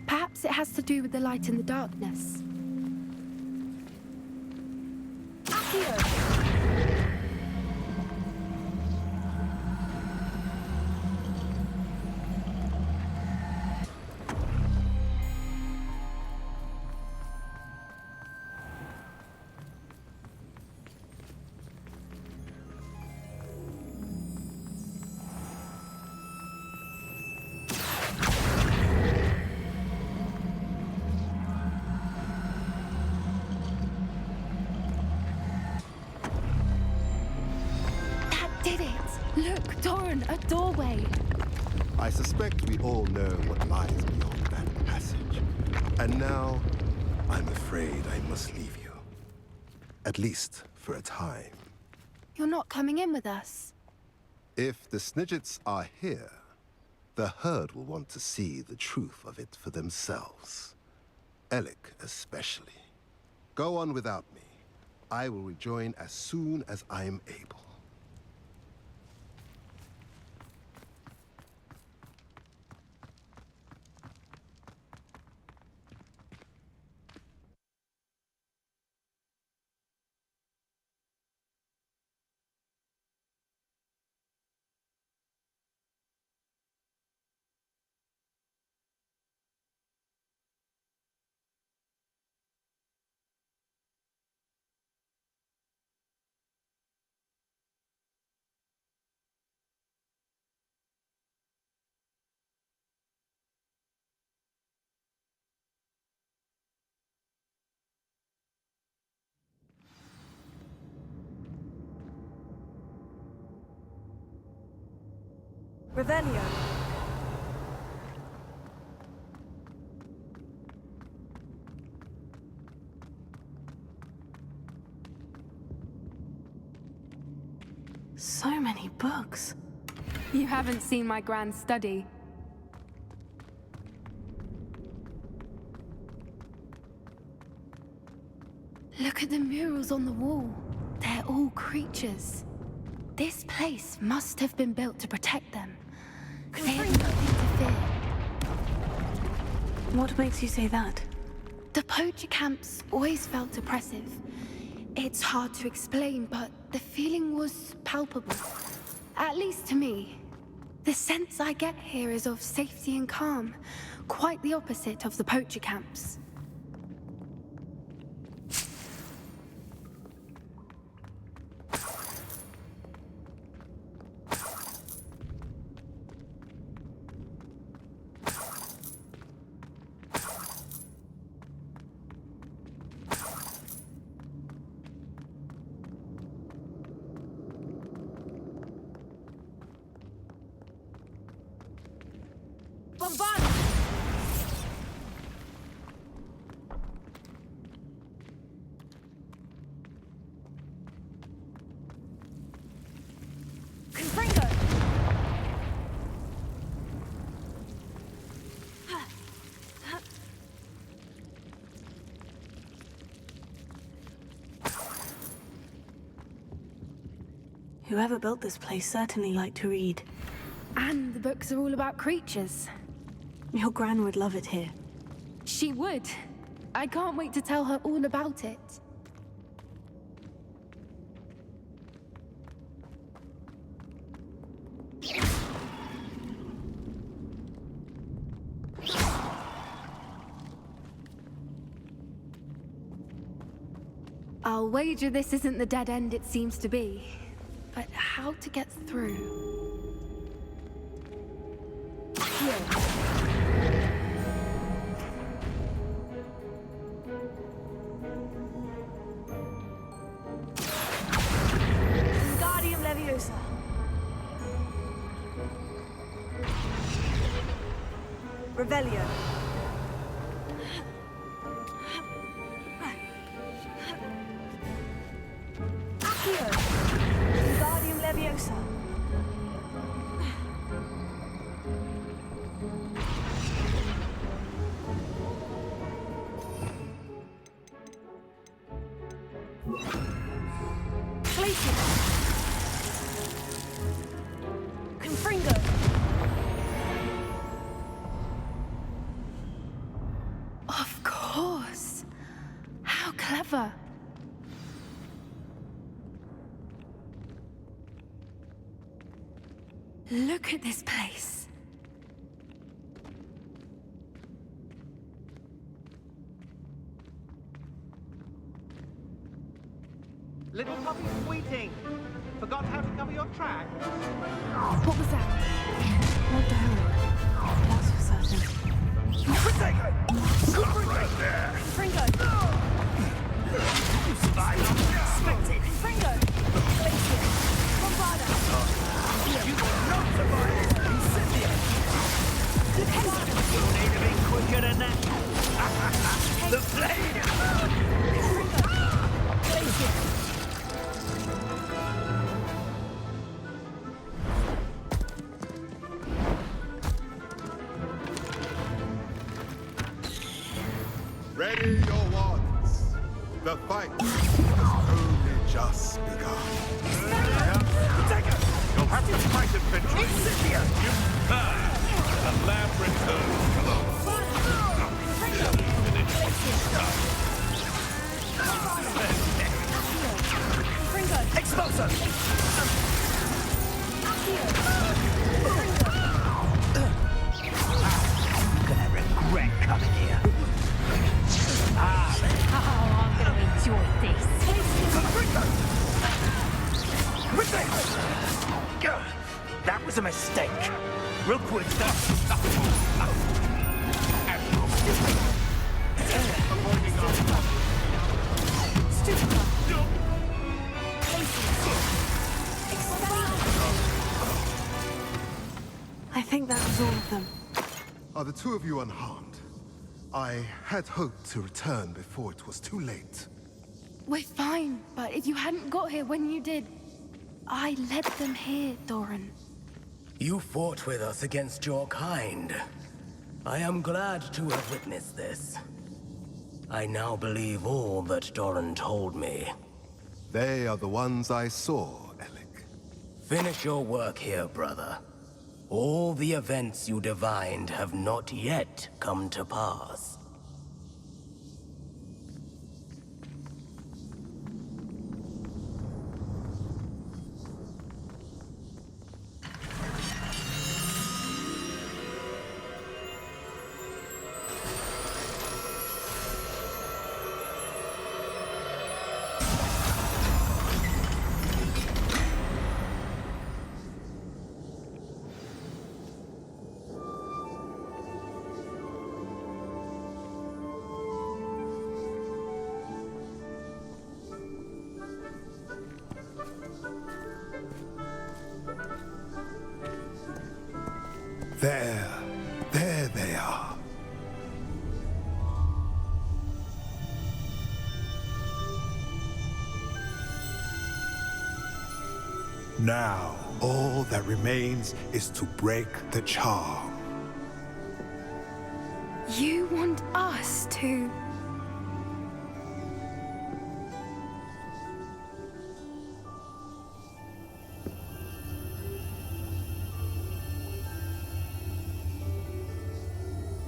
Perhaps it has to do with the light in the darkness. Did it! Look, Doran, a doorway! I suspect we all know what lies beyond that passage. And now, I'm afraid I must leave you. At least for a time. You're not coming in with us. If the Snidgets are here, the herd will want to see the truth of it for themselves. Alec especially. Go on without me. I will rejoin as soon as I am able. Revelio. So many books. You haven't seen my grand study. Look at the murals on the wall. They're all creatures. This place must have been built to protect them. They have nothing to fear. What makes you say that? The poacher camps always felt oppressive. It's hard to explain, but the feeling was palpable. At least to me. The sense I get here is of safety and calm. Quite the opposite of the poacher camps. Whoever built this place certainly liked to read. And the books are all about creatures. Your Gran would love it here. She would. I can't wait to tell her all about it. I'll wager this isn't the dead end it seems to be. But how to get through? Here. Wingardium Leviosa. Revelio. Accio. Wingardium Leviosa. Glacier. Confringo. Of course. How clever. Look at this place. Little puppy squeating. Forgot how to cover your track? What was that? Not down. That's for certain. Stop right there! Fringo. You survived! Fringo. Glacier. Bombarda. You will not survive! Incipient! You'll need to be quicker than that! The blade! Fringo. Glacier. Ready your wands. The fight has only just begun. You'll have to fight adventure! Incipient! The lab returns. Expulsor! You're gonna regret coming here. Oh, I'm gonna enjoy this. That was a mistake. Rookwood I think that was all of them. Are the two of you unharmed? I had hoped to return before it was too late. We're fine, but if you hadn't got here when you did... I led them here, Doran. You fought with us against your kind. I am glad to have witnessed this. I now believe all that Doran told me. They are the ones I saw, Alec. Finish your work here, brother. All the events you divined have not yet come to pass. There they are. Now, all that remains is to break the charm. You want us to...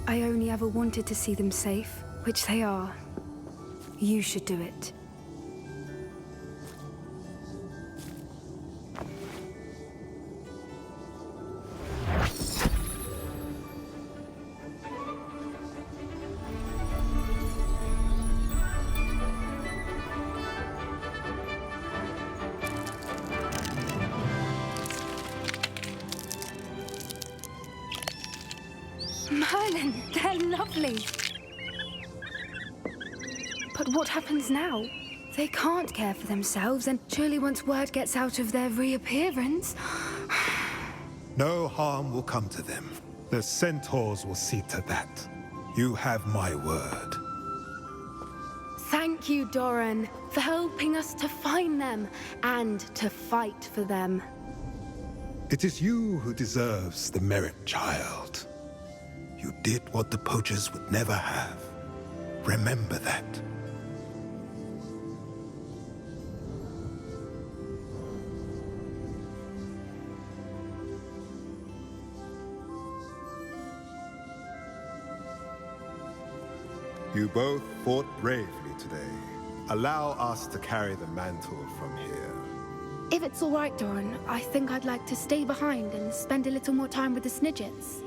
I only ever wanted to see them safe, which they are. You should do it. Merlin, they're lovely. But what happens now? They can't care for themselves, and surely once word gets out of their reappearance... No harm will come to them. The centaurs will see to that. You have my word. Thank you, Doran, for helping us to find them and to fight for them. It is you who deserves the merit, child. You did what the poachers would never have. Remember that. You both fought bravely today. Allow us to carry the mantle from here. If it's all right, Doran, I think I'd like to stay behind and spend a little more time with the Snidgets.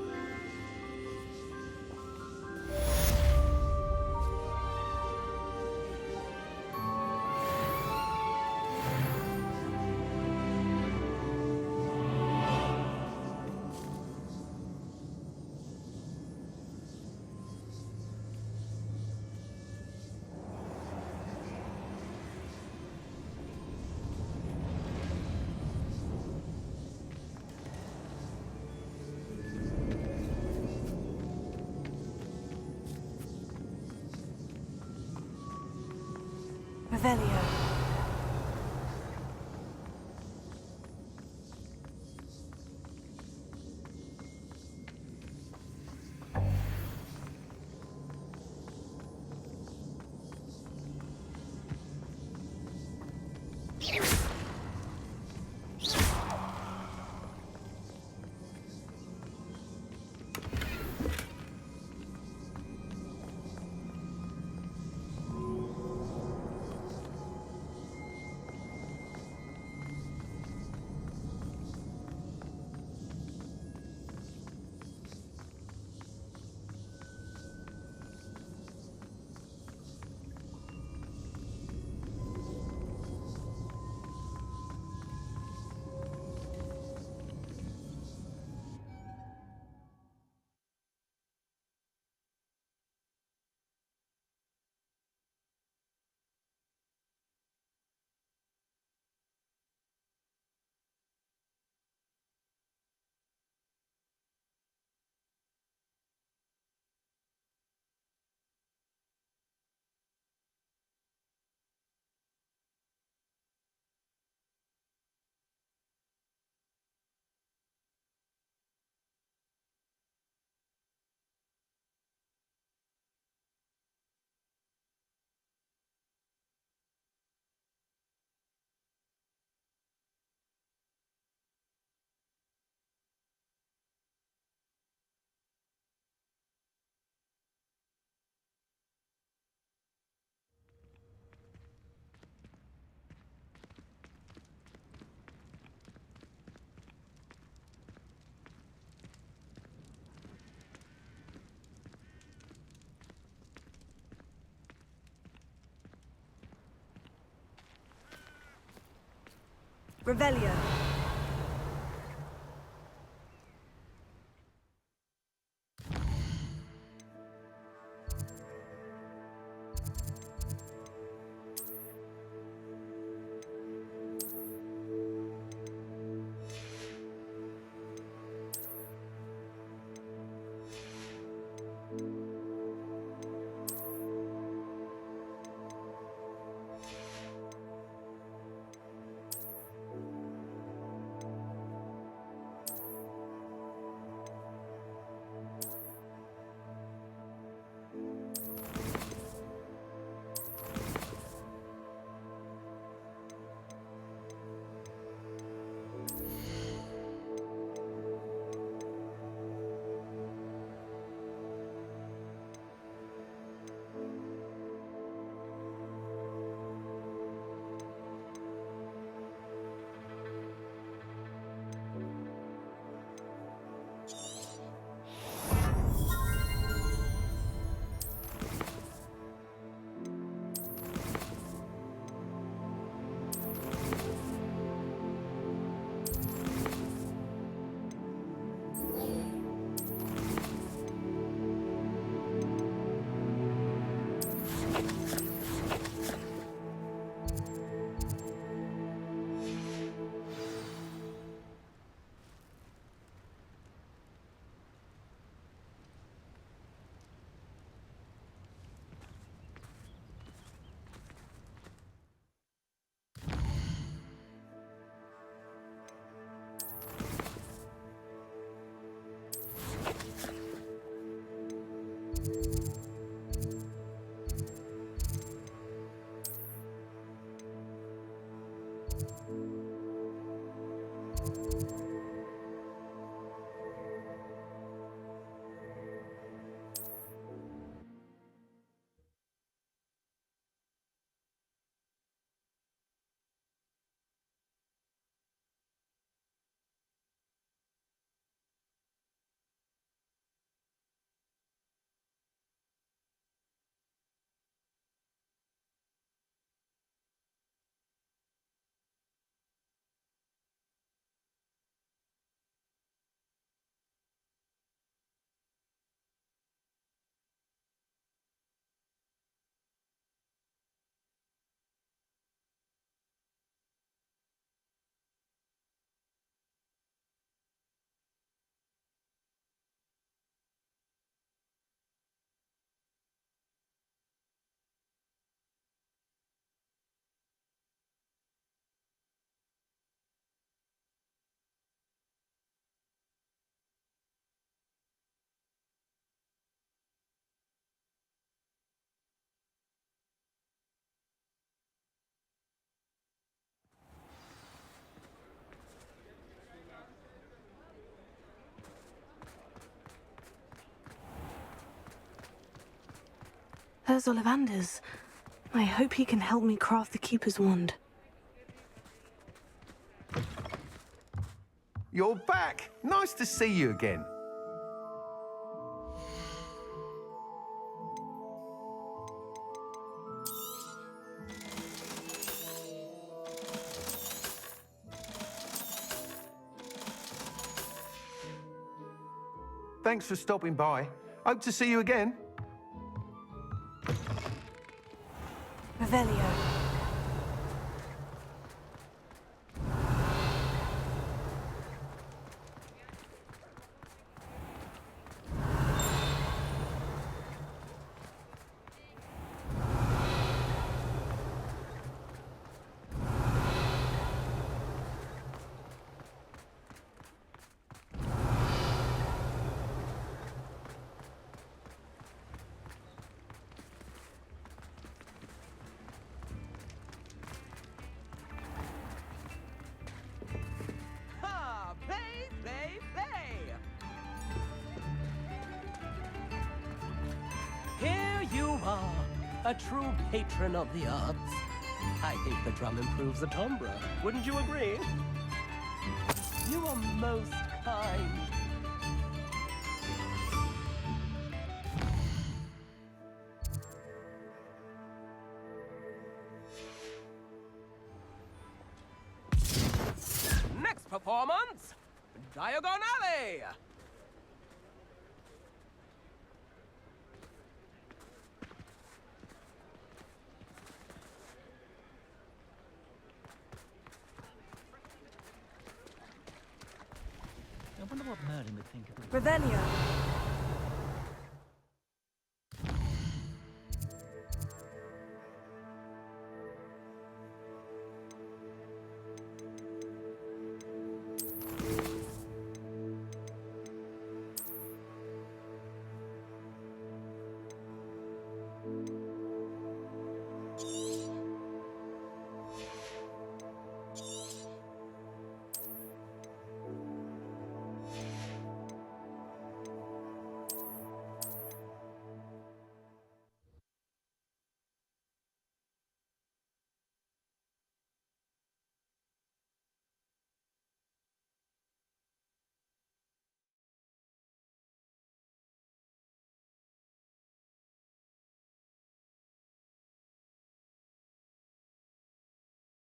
Revelio. Revelio. There's Ollivander's. I hope he can help me craft the Keeper's Wand. You're back! Nice to see you again. Thanks for stopping by. Hope to see you again. Revelio. Here you are, a true patron of the arts. I think the drum improves the timbre. Wouldn't you agree? You are most kind. performance, Diagon Alley! I wonder what Merlin would think of it. Revelio.